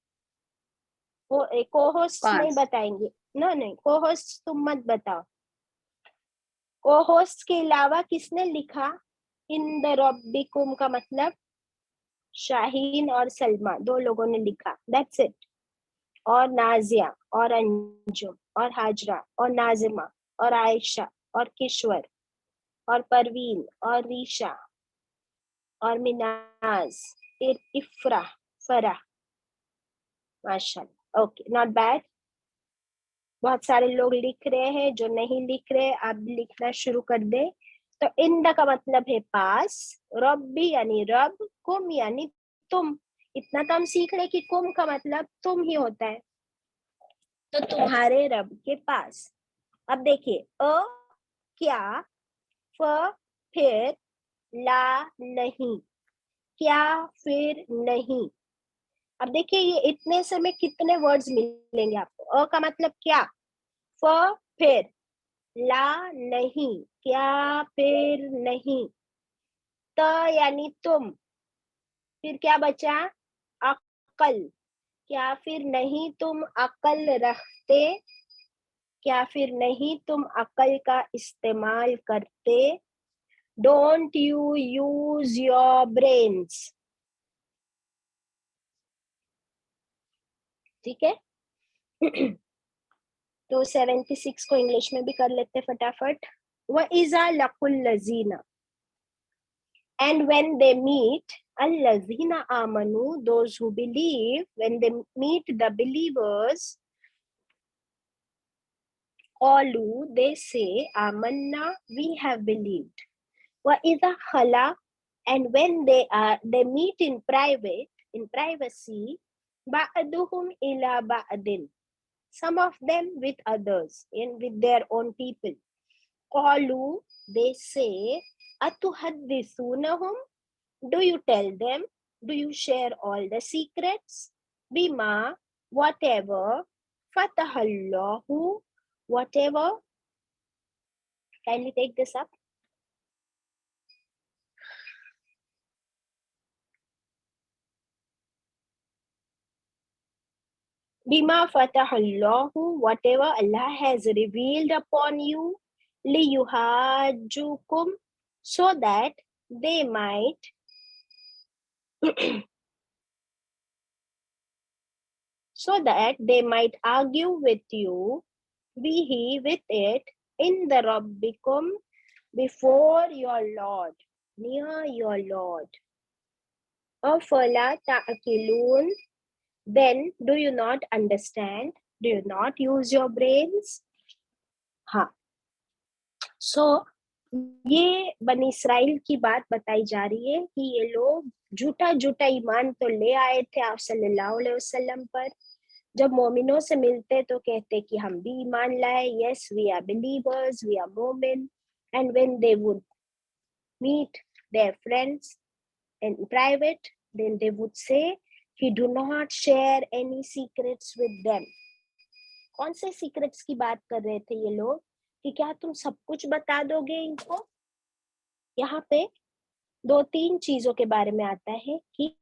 को-होस्ट नहीं बताएंगे, नहीं को-होस्ट तुम मत बताओ, को-होस्ट के अलावा किसने लिखा इन द रब्बिकुम का मतलब, शाहीन और सलमा, दो लोगों ने लिखा, दैट्स इट, और नाजिया और अंजुम और हाजरा और नाजिमा और आयशा और किश्वर और परवीन और रीशा और मिनाज, इफ्रा, फरा, माशाल्लाह, ओके नॉट बैड। बहुत सारे लोग लिख रहे हैं, जो नहीं लिख रहे आप भी लिखना शुरू कर दे। तो इंद का मतलब है पास, रब्बी यानी रब, कुम यानी तुम, इतना तो हम सीख रहे कि कुम का मतलब तुम ही होता है, तो तुम्हारे रब के पास। अब देखिए अ क्या, फ फिर, ला नहीं, क्या फिर नहीं। अब देखिए ये इतने से में कितने वर्ड्स मिलेंगे आपको, अ का मतलब क्या, फ फिर, ला नहीं, क्या फिर नहीं, त यानी तुम, फिर क्या बचा, अक्ल, क्या फिर नहीं तुम अक्ल रखते, क्या फिर नहीं तुम अक्ल का इस्तेमाल करते, don't you use your brains, ठीक है। तो 76 को इंग्लिश में भी कर लेते फटाफट। व इज़ा लकुल लजीना, and when they meet allazina amanu, those who believe, when they meet the believers, qalu, they say amanna, we have believed. Wa idha khala, and when they meet in private, in privacy, ba'duhum ila ba'din, some of them with others, and with their own people. Qalu, they say, atuhaddithunahum, do you tell them? Do you share all the secrets? Bima, whatever. Fatahallahu, whatever. Kindly take this up. Bima fatahallahu, whatever Allah has revealed upon you. Liyuhajjukum, so that they might so that they might argue with you, bihi, with it, in the Rabbikum, before your Lord, near your Lord. Afala ta'qilun, then do you not understand? Do you not use your brains? हाँ, so ये बनी Israel की बात बताई जा रही है कि ये लोग झूठा झूठा ईमान तो ले आए थे आप सल्लल्लाहु अलैहि वसल्लम पर, जब मोमिनों से मिलते तो कहते कि हम भी ईमान लाए, yes we are believers, we are मोमिन, and when they would meet their friends in private, then they would say कि do not share any secrets with them. कौन से secrets की बात कर रहे थे ये लोग, कि क्या तुम सब कुछ बता दोगे इनको। यहाँ पे दो तीन चीजों के बारे में आता है कि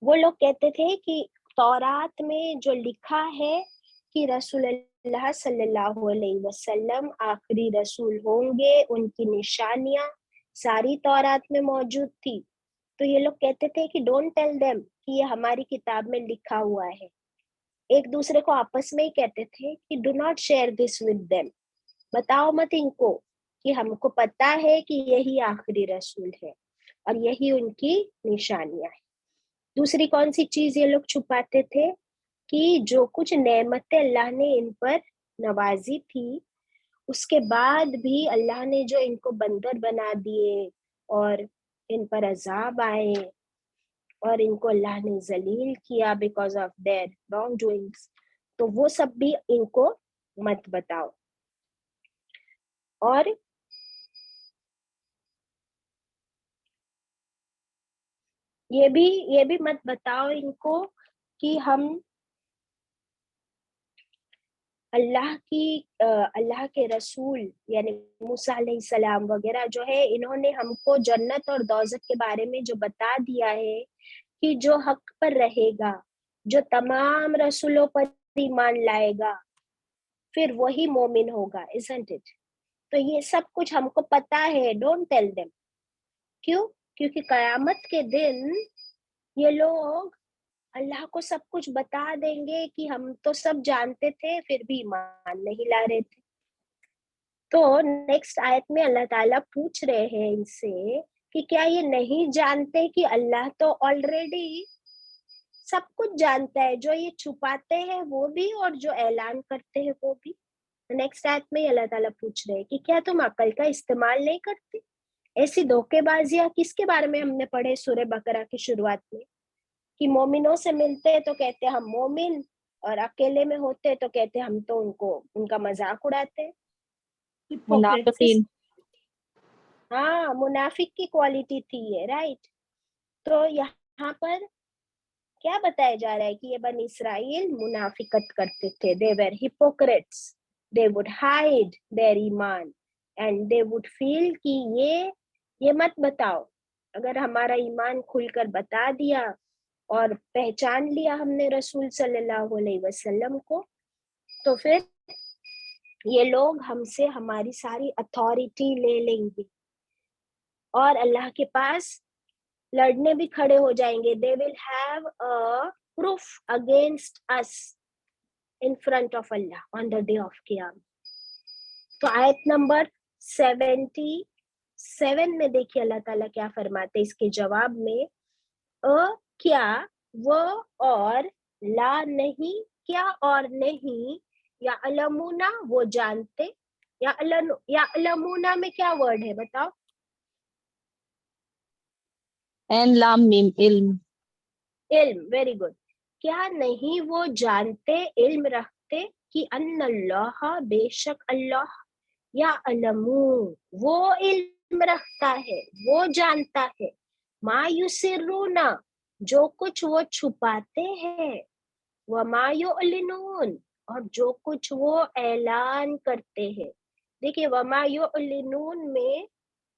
वो लोग कहते थे कि तौरात में जो लिखा है कि रसूलुल्लाह सल्लल्लाहु अलैहि वसल्लम आखिरी रसूल होंगे, उनकी निशानियां सारी तौरात में मौजूद थी, तो ये लोग कहते थे कि डोंट टेल देम कि ये हमारी किताब में लिखा हुआ है, एक दूसरे को आपस में ही कहते थे कि do not share this with them, बताओ मत इनको कि हमको पता है कि यही आखिरी रसूल है और यही उनकी निशानियां है। दूसरी कौन सी चीज ये लोग छुपाते थे कि जो कुछ नेमतें अल्लाह ने इन पर नवाजी थी, उसके बाद भी अल्लाह ने जो इनको बंदर बना दिए और इन पर अजाब आए और इनको अल्लाह ने जलील किया because of their wrong doings, तो वो सब भी इनको मत बताओ। और ये भी मत बताओ इनको कि हम अल्लाह के रसूल यानी मूसा अलैहिस्सलाम वगैरह जो है, इन्होंने हमको जन्नत और दोज़ख के बारे में जो बता दिया है कि जो हक पर रहेगा, जो तमाम रसूलों पर ईमान लाएगा, फिर वही मोमिन होगा, isn't it? तो ये सब कुछ हमको पता है, डोंट टेल देम। क्यों? क्योंकि कयामत के दिन ये लोग अल्लाह को सब कुछ बता देंगे कि हम तो सब जानते थे फिर भी ईमान नहीं ला रहे थे। तो नेक्स्ट आयत में अल्लाह ताला पूछ रहे हैं इनसे कि क्या ये नहीं जानते कि अल्लाह तो ऑलरेडी सब कुछ जानता है, जो ये छुपाते हैं वो भी और जो ऐलान करते हैं वो भी। नेक्स्ट आयत में अल्लाह ताला पूछ रहे हैं कि क्या तुम अकल का इस्तेमाल नहीं करते? ऐसी धोखेबाजियां किसके बारे में हमने पढ़े सूरह बकरा की शुरुआत में कि मोमिनों से मिलते हैं तो कहते हैं हम मोमिन, और अकेले में होते हैं तो कहते हैं हम तो उनका मजाक उड़ाते हैं। मुनाफिकीन। हाँ, मुनाफिक की क्वालिटी थी ये, राइट। तो यहाँ पर क्या बताया जा रहा है कि ये बनी इस्राइल मुनाफिकत करते थे, they were hypocrites, they would hide their ईमान एंड दे वुड फील कि ये मत बताओ। अगर हमारा ईमान खुलकर बता दिया और पहचान लिया हमने रसूल सल्लल्लाहु अलैहि वसल्लम को, तो फिर ये लोग हमसे हमारी सारी अथॉरिटी ले लेंगे और अल्लाह के पास लड़ने भी खड़े हो जाएंगे। They will have a proof against us in front of Allah on the day of क़यामत। तो आयत नंबर 77 में देखिए अल्लाह ताला क्या फरमाते इसके जवाब में, क्या वो और ला नहीं, क्या और नहीं, या अलमुना वो जानते, या अलमुना में क्या वर्ड है बताओ? एन लाम मीम इल्म। इल्म, वेरी गुड। क्या नहीं वो जानते, इल्म रखते कि अन्नल्लाह बेशक अल्लाह, या अलमू वो इल्म रखता है, वो जानता है, मा युसिर्रूना जो कुछ वो छुपाते हैं, व मा युअलिनून और जो कुछ वो ऐलान करते हैं। देखिए वमा युअलिनून में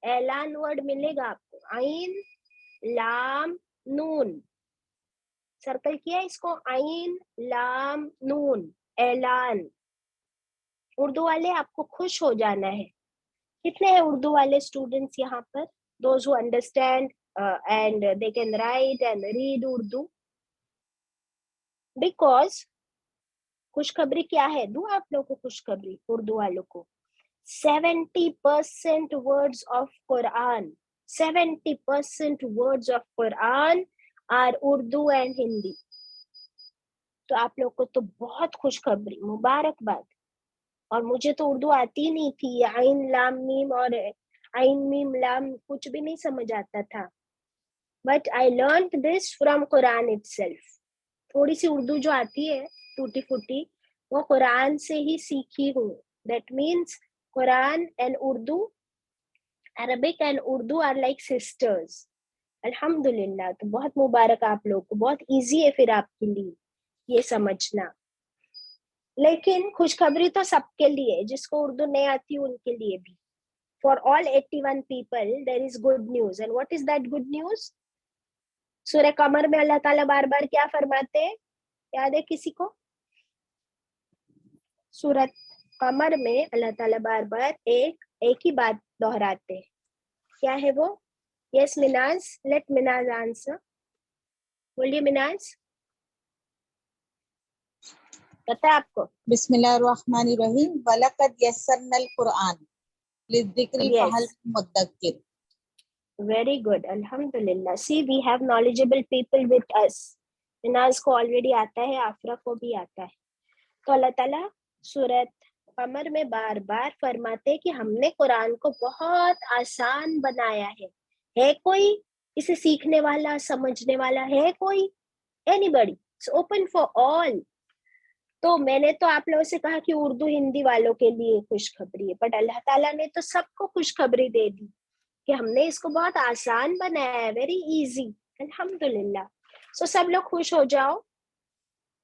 ऐलान वर्ड मिलेगा आपको, आइन लाम नून, सर्कल किया इसको, आइन लाम नून, ऐलान। उर्दू वाले आपको खुश हो जाना है। कितने हैं उर्दू वाले स्टूडेंट्स यहाँ पर? Those who understand and they can write and read Urdu. Because खुशखबरी क्या है, दूं आप लोगों को खुशखबरी उर्दू वालों को, 70% words of Quran, 70% words of Quran are Urdu and Hindi. तो आप लोग को तो बहुत खुशखबरी, मुबारकबाद। और मुझे तो उर्दू आती नहीं थी, आइन लाम मीम और आइन मीम लाम कुछ भी नहीं समझ आता था, but I learn this from Quran itself. थोड़ी सी उर्दू जो आती है टूटी फूटी, वो कुरान से ही सीखी हूँ। That means Quran and Urdu, Arabic and Urdu are like sisters. अल्हम्दुलिल्लाह। तो बहुत मुबारक आप लोग को, बहुत इजी है फिर आपके लिए ये समझना। लेकिन खुशखबरी तो सबके लिए, जिसको उर्दू नहीं आती उनके लिए भी। For all 81 people there is good news, and what is that good news? सूरह कमर में अल्लाह ताला बार बार क्या फरमाते हैं, याद है किसी को? सूरह कमर में अल्लाह ताला बार बार एक ही बात दोहराते हैं, क्या है वो? Yes Minaz, let Minaz answer. बोलिए मिनाज। पता है आपको? बिस्मिल्लाहिर्रहमानिर्रहीम वलक़द यस्सरनल कुरआन लिज़्ज़िक्रि फहल Yes, मुद्दक्किर. very good. Alhamdulillah. See, we have knowledgeable people with us. इनाज को ऑलरेडी आता है, आफरा को भी आता है. तो अल्लाह ताला सूरत कमर में बार बार फरमाते कि हमने कुरान को बहुत आसान बनाया है कोई इसे सीखने वाला, समझने वाला है कोई? Anybody? It's open for all. तो मैंने तो आप लोगों से कहा कि उर्दू हिंदी वालों के लिए खुशखबरी है, बट अल्लाह ताला ने तो सबको खुशखबरी दे दी कि हमने इसको बहुत आसान बनाया है, वेरी इजी. अल्हम्दुलिल्लाह. सो सब लोग खुश हो जाओ.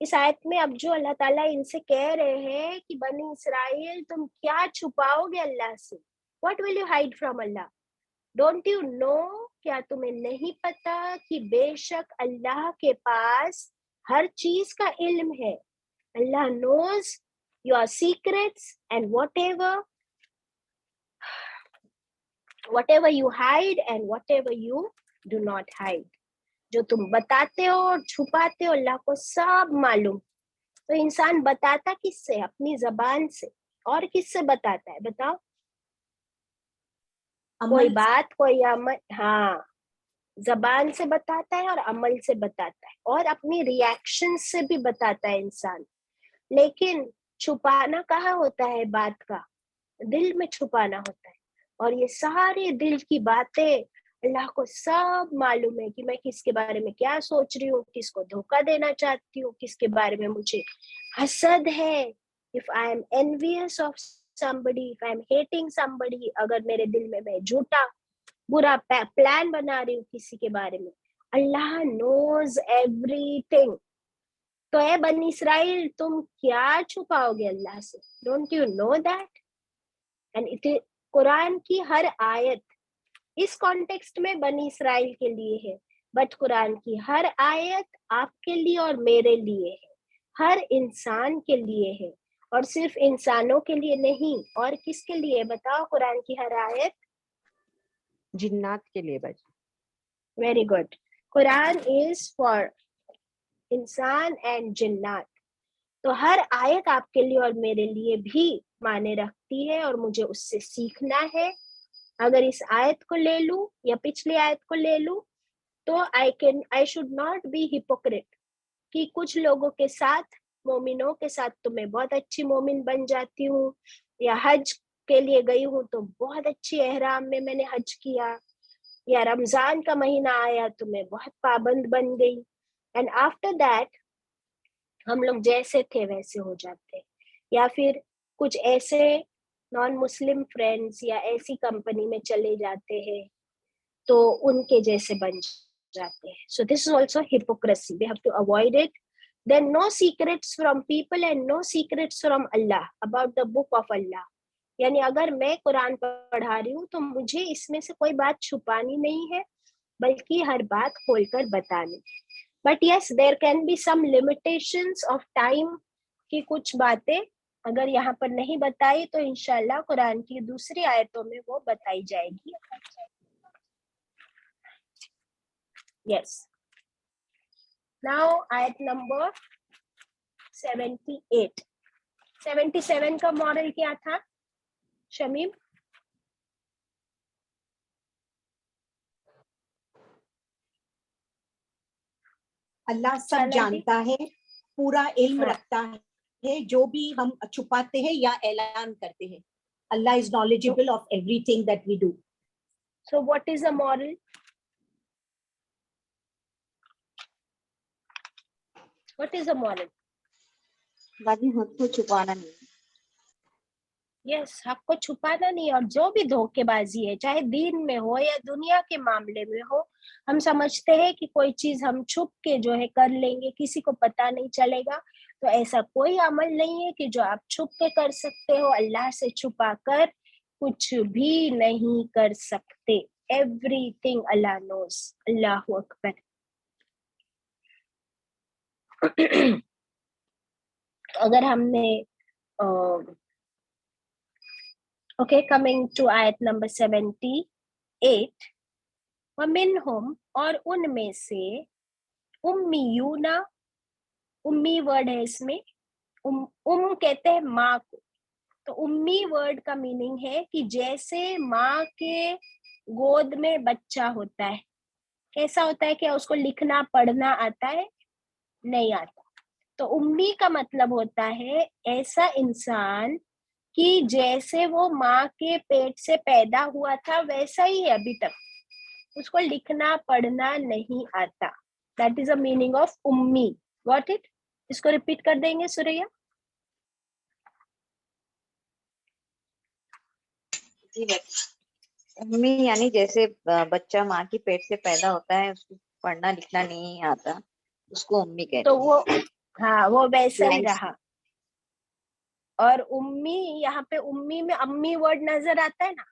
इस आयत में अब जो अल्लाह ताला इनसे कह रहे हैं कि बनी इसराइल तुम क्या छुपाओगे अल्लाह से? What will you hide from Allah? Don't you know, क्या तुम्हें नहीं पता कि बेशक अल्लाह के पास हर चीज का इल्म है. अल्लाह knows your secrets and whatever you hide and whatever you do not hide. जो तुम बताते हो और छुपाते हो अल्लाह को सब मालूम. तो इंसान बताता किससे? अपनी जबान से. और किससे बताता है बताओ? कोई बात, कोई अमल. हाँ, जबान से बताता है और अमल से बताता है और अपनी रिएक्शन से भी बताता है इंसान. लेकिन छुपाना कहाँ होता है बात का? दिल में छुपाना होता है. और ये सारी दिल की बातें अल्लाह को सब मालूम है कि मैं किसके बारे में क्या सोच रही हूँ, किसको धोखा देना चाहती हूँ, किसके बारे में मुझे हसद है. If I am envious of somebody, if I am hating somebody, अगर मेरे दिल में मैं झूठा बुरा प्लान बना रही हूँ किसी के बारे में, अल्लाह knows everything. तो है बनी इसराइल तुम क्या छुपाओगे अल्लाह से? Don't you know that? And it Quran की हर आयत इस कॉन्टेक्स्ट में बनी इसराइल के लिए है, बट कुरान की हर आयत आपके लिए और मेरे लिए है, हर इंसान के लिए है. और सिर्फ इंसानों के लिए नहीं, और किसके लिए बताओ? कुरान की हर आयत जिन्नात के लिए बच. Very good. Quran is for इंसान एंड जिन्नात. तो हर आयत आपके लिए और मेरे लिए भी माने रखती है और मुझे उससे सीखना है. अगर इस आयत को ले लूं या पिछली आयत को ले लूं तो I should not be hypocrite कि कुछ लोगों के साथ, मोमिनों के साथ तो मैं बहुत अच्छी मोमिन बन जाती हूँ, या हज के लिए गई हूँ तो बहुत अच्छी एहराम में मैंने हज किया, या रमजान का महीना आया तो मैं बहुत पाबंद बन गई. एंड आफ्टर दैट हम लोग जैसे थे वैसे हो जाते. या फिर कुछ ऐसे नॉन मुस्लिम फ्रेंड्स या ऐसी कंपनी में चले जाते हैं तो उनके जैसे बन जाते हैं. So this is also hypocrisy. We have to avoid it. Then no secrets from people and no secrets from अल्लाह अबाउट द बुक ऑफ अल्लाह. यानी अगर मैं कुरान पढ़ा रही हूँ तो मुझे इसमें से कोई बात छुपानी नहीं है, बल्कि हर बात खोलकर बतानी. But yes, there can be some limitations of time कि कुछ बातें अगर यहाँ पर नहीं बताई तो इंशाल्लाह कुरान की दूसरी आयतों में वो बताई जाएगी. यस. नाउ आयत नंबर 78. 77 का मॉडल क्या था शमीम? अल्लाह सब जानता है, पूरा इल्म रखता है, जो भी हम छुपाते हैं या ऐलान करते हैं. अल्लाह is knowledgeable of everything that we do. So what is a moral? What is a moral? बाजी हक को छुपाना नहीं. यस, हक को छुपाना नहीं. और जो भी धोखेबाजी है, चाहे दीन में हो या दुनिया के मामले में हो, हम समझते हैं कि कोई चीज हम छुप के जो है कर लेंगे, किसी को पता नहीं चलेगा. तो ऐसा कोई अमल नहीं है कि जो आप छुप के कर सकते हो. अल्लाह से छुपा कर कुछ भी नहीं कर सकते. एवरीथिंग अल्लाह नोस. अल्लाहु अकबर. अगर हमने okay, coming to ayat number 78. वमिनहुम, और उनमें से, उम्मीयूना, उम्मी वर्ड है इसमें, कहते हैं माँ को, तो उम्मी वर्ड का मीनिंग है कि जैसे माँ के गोद में बच्चा होता है, कैसा होता है, क्या उसको लिखना पढ़ना आता है? नहीं आता। तो उम्मी का मतलब होता है ऐसा इंसान कि जैसे वो माँ के पेट से पैदा हुआ था वैसा ही है अभी तक, उसको लिखना पढ़ना नहीं आता। That is a meaning of उम्मी। Got it? इसको रिपीट कर देंगे सुरैया? जी उम्मी यानी जैसे बच्चा माँ की पेट से पैदा होता है, उसको पढ़ना लिखना नहीं आता, उसको उम्मी कहते तो हैं। वो, हाँ, वो वैसा ही Blind. रहा। और उम्मी, यहाँ पे उम्मी में अम्मी वर्ड नजर आता है ना,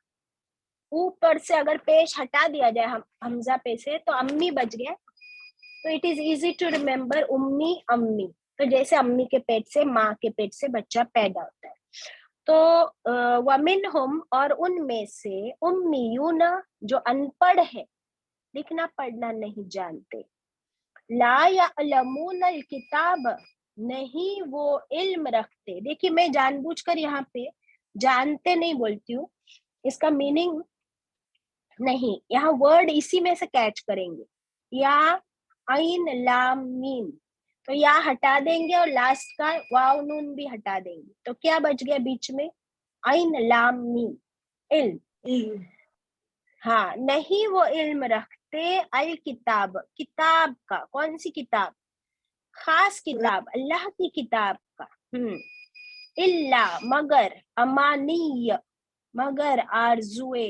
ऊपर से अगर पेश हटा दिया जाए हमजा पे से तो अम्मी बच गया। तो it is easy to remember उम्मी अम्मी। तो जैसे अम्मी के पेट से, माँ के पेट से बच्चा पैदा होता है। तो वमिनहुम, और उनमें से, उम्मीयून, जो अनपढ़ है, लिखना पढ़ना नहीं जानते, ला यअलमून अल किताब, नहीं वो इल्म रखते। देखिए मैं जानबूझकर यहाँ पे जानते नहीं बोलती हूँ, इसका मीनिंग नहीं, यहाँ वर्ड इसी में से कैच करेंगे, या आइन लाम मीम, तो या हटा देंगे और लास्ट का वाव नून भी हटा देंगे, तो क्या बच गया बीच में? आइन लाम मीम, इल्म। हाँ, नहीं वो इल्म रखते अल किताब, किताब का, कौन सी किताब? खास किताब, अल्लाह की किताब का। इल्ला, मगर, अमानीय, मगर, आरजुए,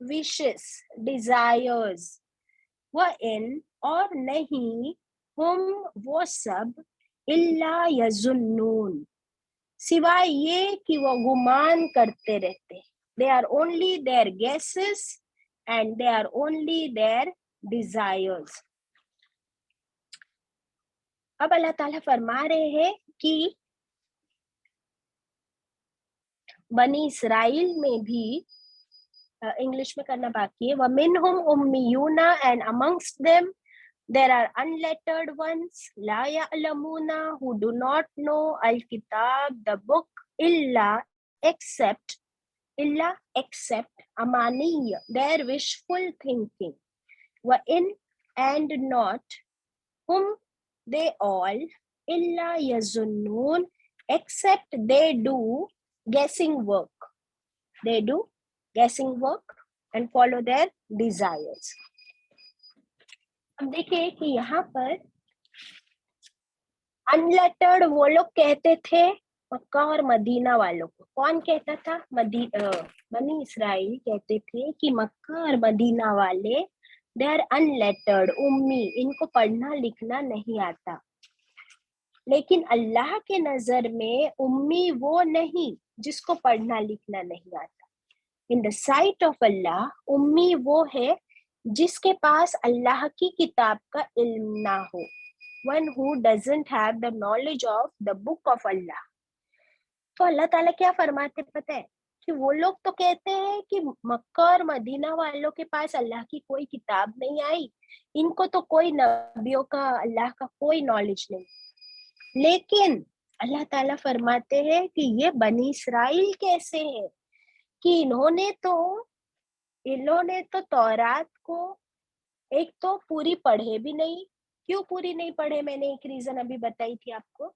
विशेस, डिजायर्स, व इन, और नहीं, हम, वो सब, इल्ला यजुन्नून, सिवाय ये कि वो गुमान करते रहते। They are only their guesses and they are only their desires. अब अल्लाह ताला फरमा रहे हैं कि बनी इसराइल में भी, इंग्लिश में करना बाकी है, वमिनहुम उम्मीयूना, and amongst them there are unlettered ones, la ya'lamuna, who do not know al-kitab, the book, illa, except amaniya, their wishful thinking, wa in, and not, hum, they all, illa yazunnun, except they do guessing work, and follow their desires. अब देखिए कि यहाँ पर unlettered वो लोग कहते थे मक्का और मदीना वालों को। कौन कहता था? बनी इसराइल कहते थे कि मक्का और मदीना वाले दे आर अनलेटर्ड, उम्मी, इनको पढ़ना लिखना नहीं आता। लेकिन अल्लाह के नजर में उम्मी वो नहीं जिसको पढ़ना लिखना नहीं आता। इन द साइट ऑफ अल्लाह उम्मी वो है जिसके पास अल्लाह की किताब का इल्म ना हो, one who doesn't have the knowledge of the book of Allah. तो अल्लाह ताला क्या फरमाते पता है? कि वो लोग तो कहते हैं कि मक्का और मदीना वालों के पास अल्लाह की कोई किताब नहीं आई, इनको तो कोई नबियों का, अल्लाह का कोई नॉलेज नहीं। लेकिन अल्लाह ताला फरमाते हैं कि ये बनी इसराइल कैसे हैं कि इन्होंने तो तौरात को एक तो पूरी पढ़े भी नहीं। क्यों पूरी नहीं पढ़े? मैंने एक रीजन अभी बताई थी आपको।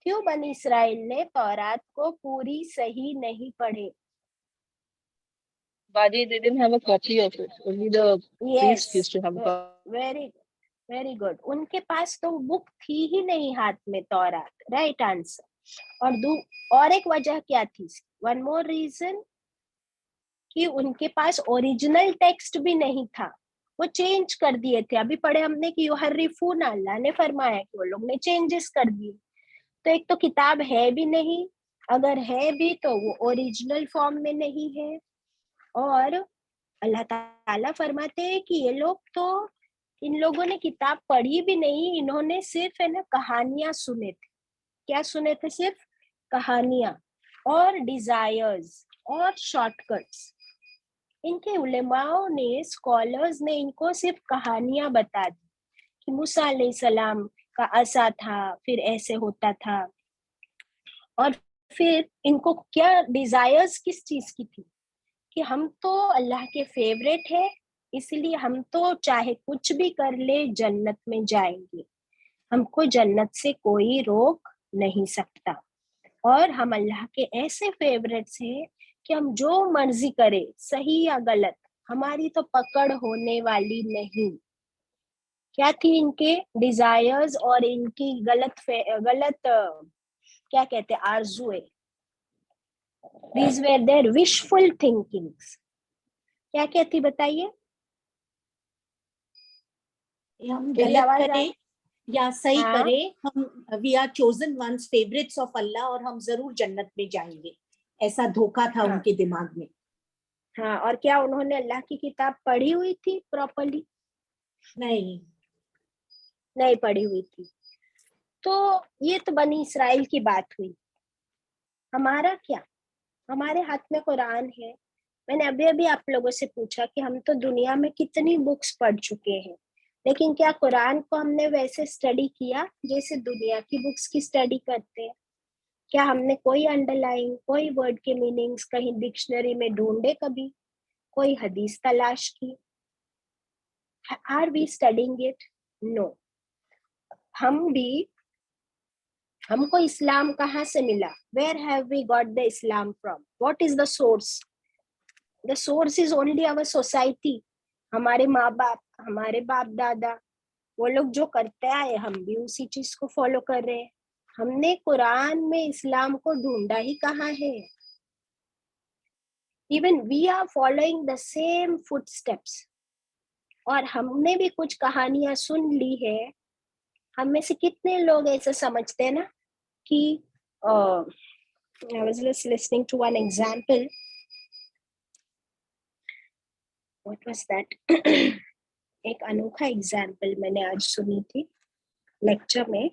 क्यों बनी इसराइल ने तौरात को पूरी सही नहीं पढ़े? Baji, they didn't have a copy of it. Only the priests used to have a copy. Very good. उनके पास तो बुक थी ही नहीं हाथ में, तौरात। Right answer. और एक वजह क्या थी? वन मोर रीजन, कि उनके पास ओरिजिनल टेक्स्ट भी नहीं था, वो चेंज कर दिए थे। अभी पढ़े हमने कि युहर्रिफून, अल्लाह ने फरमाया कि वो लोग ने चेंजेस कर दिए। तो एक तो किताब है भी नहीं, अगर है भी तो वो ओरिजिनल फॉर्म में नहीं है। और अल्लाह ताला फरमाते हैं कि ये लोग तो, इन लोगों ने किताब पढ़ी भी नहीं, इन्होंने सिर्फ है ना कहानियां सुने थे। क्या सुने थे? सिर्फ कहानियां और डिजायर्स और शॉर्टकट्स। इनके उलेमाओं ने, स्कॉलर्स ने इनको सिर्फ कहानियां बता दी कि मूसा अलैहिस्सलाम का असा था, फिर ऐसे होता था, और फिर इनको क्या डिजायर्स किस चीज की थी कि हम तो अल्लाह के फेवरेट है, इसलिए हम तो चाहे कुछ भी कर ले जन्नत में जाएंगे, हमको जन्नत से कोई रोक नहीं सकता, और हम अल्लाह के ऐसे फेवरेट्स हैं कि हम जो मर्जी करे, सही या गलत, हमारी तो पकड़ होने वाली नहीं। क्या थी इनके डिजायर्स और इनकी गलत क्या कहते हैं, आरजुए, these were their wishful thinkings। क्या क्या थी बताइए? हम मेरी गलत आवाज करें या सही हाँ। करें, हम we are chosen ones, favourites of अल्लाह, और हम जरूर जन्नत में जाएंगे, ऐसा धोखा था हाँ। उनके दिमाग में। हाँ, और क्या उन्होंने अल्लाह की किताब पढ़ी हुई थी प्रॉपर्ली? नहीं पढ़ी हुई थी। तो ये तो बनी इसराइल की बात हुई। हमारा क्या? हमारे हाथ में कुरान है। मैंने अभी अभी आप लोगों से पूछा कि हम तो दुनिया में कितनी बुक्स पढ़ चुके हैं, लेकिन क्या कुरान को हमने वैसे स्टडी किया जैसे दुनिया की बुक्स की स्टडी करते हैं? क्या हमने कोई अंडरलाइन, कोई वर्ड के मीनिंग्स कहीं डिक्शनरी में ढूंढे कभी? कोई हदीस तलाश की? Are we studying it? No. हमको इस्लाम कहाँ से मिला? Where have we got the Islam from? What is the source? The source is only our society, हमारे माँ बाप, हमारे बाप दादा, वो लोग जो करते आए हम भी उसी चीज को फॉलो कर रहे हैं। हमने कुरान में इस्लाम को ढूंढा ही कहाँ है? Even we are following the same footsteps, और हमने भी कुछ कहानियां सुन ली है। हम में से कितने लोग ऐसा समझते हैं ना कि I was just listening to one example. What was that? एक अनोखा एग्जाम्पल मैंने आज सुनी थी लेक्चर में।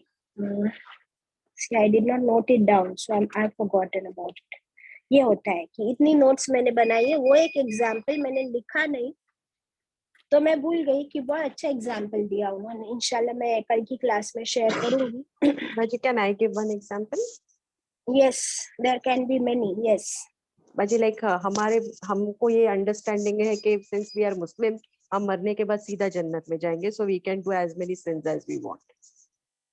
See, I did not note it down, so I've forgotten about it. ये होता है कि इतनी नोट्स मैंने बनाई है, वो एक एग्जाम्पल मैंने लिखा नहीं तो मैं भूल गई कि बहुत अच्छा एग्जाम्पल दिया उन्होंने। इंशाल्लाह मैं कल की क्लास में शेयर करूंगी। Baji, can I give one example? Yes, there can be many. Yes. Baji, like हमको ये अंडरस्टैंडिंग है कि since we are Muslim, हम मरने के बाद सीधा जन्नत में जाएंगे, so we can do as many sins as we want.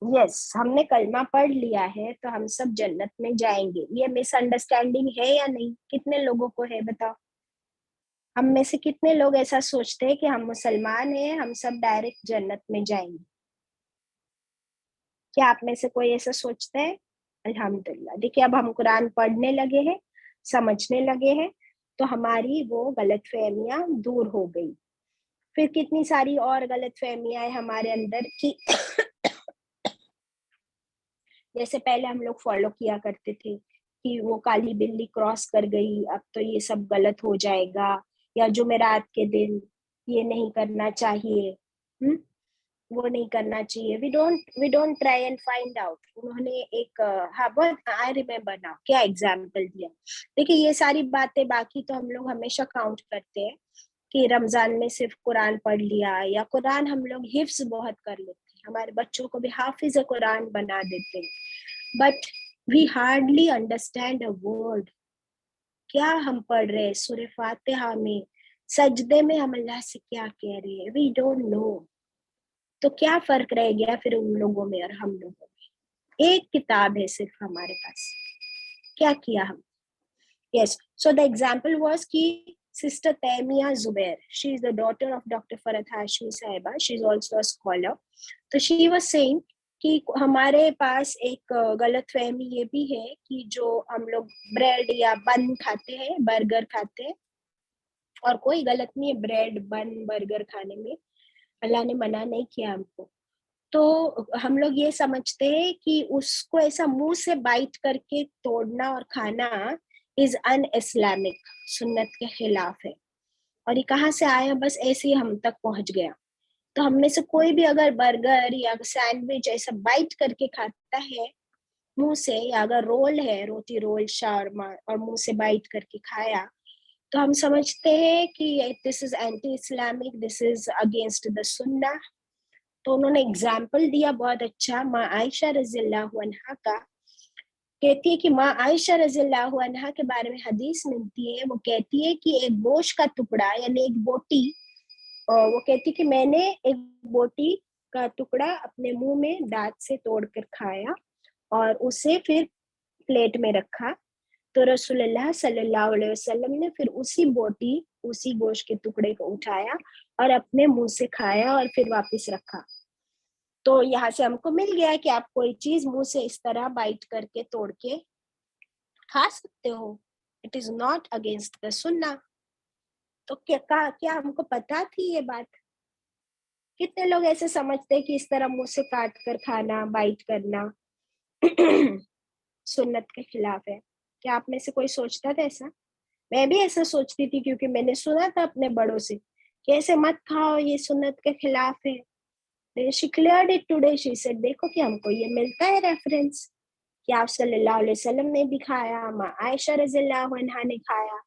Yes, हमने कलमा पढ़ लिया है तो हम सब जन्नत में जाएंगे। ये मिसअंडरस्टैंडिंग है या नहीं? कितने लोगों को है बताओ? हम में से कितने लोग ऐसा सोचते हैं कि हम मुसलमान हैं, हम सब डायरेक्ट जन्नत में जाएंगे? क्या आप में से कोई ऐसा सोचता है? अल्हम्दुलिल्लाह। देखिए, अब हम कुरान पढ़ने लगे हैं, समझने लगे हैं, तो हमारी वो गलतफहमियां दूर हो गई। फिर कितनी सारी और गलतफहमियां हैं हमारे अंदर कि जैसे पहले हम लोग फॉलो किया करते थे कि वो काली बिल्ली क्रॉस कर गई, अब तो ये सब गलत हो जाएगा, या जुमेरात के दिन ये नहीं करना चाहिए, वो नहीं करना चाहिए। We don't try and find out. उन्होंने एक हाँ, बहुत आई रिमेम्बर नाउ क्या एग्जाम्पल दिया। देखिए, ये सारी बातें बाकी तो हम लोग हमेशा काउंट करते हैं कि रमजान में सिर्फ कुरान पढ़ लिया, या कुरान हम लोग हिफ्ज बहुत कर लेते हैं, हमारे बच्चों को भी हाफिज कुरान बना देते हैं, but we hardly understand a word. क्या हम पढ़ रहे हैं सूरह फातिहा में, सजदे में हम अल्लाह से क्या कह रहे हैं? We don't know. तो क्या फर्क रह गया फिर उन लोगों में और हम लोगों में? एक किताब है सिर्फ हमारे पास। क्या किया हम? Yes, so the example was कि Sister Taimia Zubair, she is the daughter of Dr. Farhat Hashmi Sahiba, she is also a scholar. तो she was saying कि हमारे पास एक गलतफहमी ये भी है कि जो हम लोग ब्रेड या बन खाते हैं, बर्गर खाते हैं, और कोई गलत नहीं है ब्रेड बन बर्गर खाने में, अल्लाह ने मना नहीं किया हमको। तो हम लोग ये समझते हैं कि उसको ऐसा मुंह से बाइट करके तोड़ना और खाना इज अन इस्लामिक, सुन्नत के खिलाफ है। और ये कहाँ से आया? बस ऐसे ही हम तक पहुंच गया। तो हम में से कोई भी अगर बर्गर या सैंडविच ऐसा बाइट करके खाता है मुंह से, या अगर रोल है, रोटी रोल शावरमा, और मुंह से बाइट करके खाया, तो हम समझते हैं कि this is anti Islamic, this is against the सुन्ना, تو انہوں نے एग्जाम्पल दिया बहुत अच्छा. माँ आयशा रज़ी अल्लाह अन्हा का कहती है कि माँ आयशा रज़ी अल्लाह अन्हा के बारे में हदीस मिलती है. वो कहती है कि एक गोश्त का टुकड़ा यानी एक बोटी, और वो कहती कि मैंने एक बोटी का टुकड़ा अपने मुंह में दांत से तोड़कर खाया और उसे फिर प्लेट में रखा. तो रसूलुल्लाह सल्लल्लाहु अलैहि वसल्लम ने फिर उसी बोटी, उसी गोश्त के टुकड़े को उठाया और अपने मुंह से खाया और फिर वापस रखा. तो यहाँ से हमको मिल गया कि आप कोई चीज मुंह से इस तरह बाइट करके तोड़ के खा सकते हो. It is not against the सुन्ना. तो क्या हमको पता थी ये बात? कितने लोग ऐसे समझते हैं कि इस तरह मुंह से काट कर खाना, बाइट करना सुन्नत के खिलाफ है? क्या आप में से कोई सोचता था ऐसा? मैं भी ऐसा सोचती थी क्योंकि मैंने सुना था अपने बड़ों से कि ऐसे मत खाओ, ये सुन्नत के खिलाफ है. She cleared it today. She said, देखो कि हमको ये मिलता है रेफरेंस कि आप सल्लल्लाहु अलैहि वसल्लम ने भी खाया, माँ आयशा रज़ियल्लाहु अन्हा ने खाया.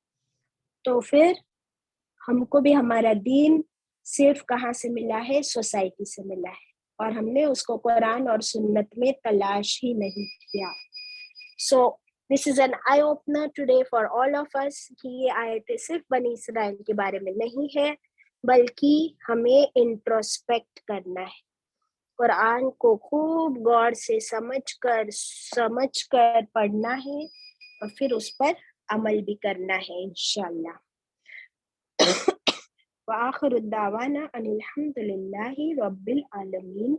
तो फिर हमको भी हमारा दीन सिर्फ कहाँ से मिला है? सोसाइटी से मिला है, और हमने उसको कुरान और सुन्नत में तलाश ही नहीं किया. So this is an eye opener today for all of us कि ये आयतें सिर्फ बनी इसराइल के बारे में नहीं है, बल्कि हमें इंट्रोस्पेक्ट करना है, कुरान को खूब गौर से समझ कर पढ़ना है और फिर उस पर अमल भी करना है इंशाल्लाह. व आखिरु दावाना अनिल हम्दुलिल्लाहि रब्बिल आलमीन.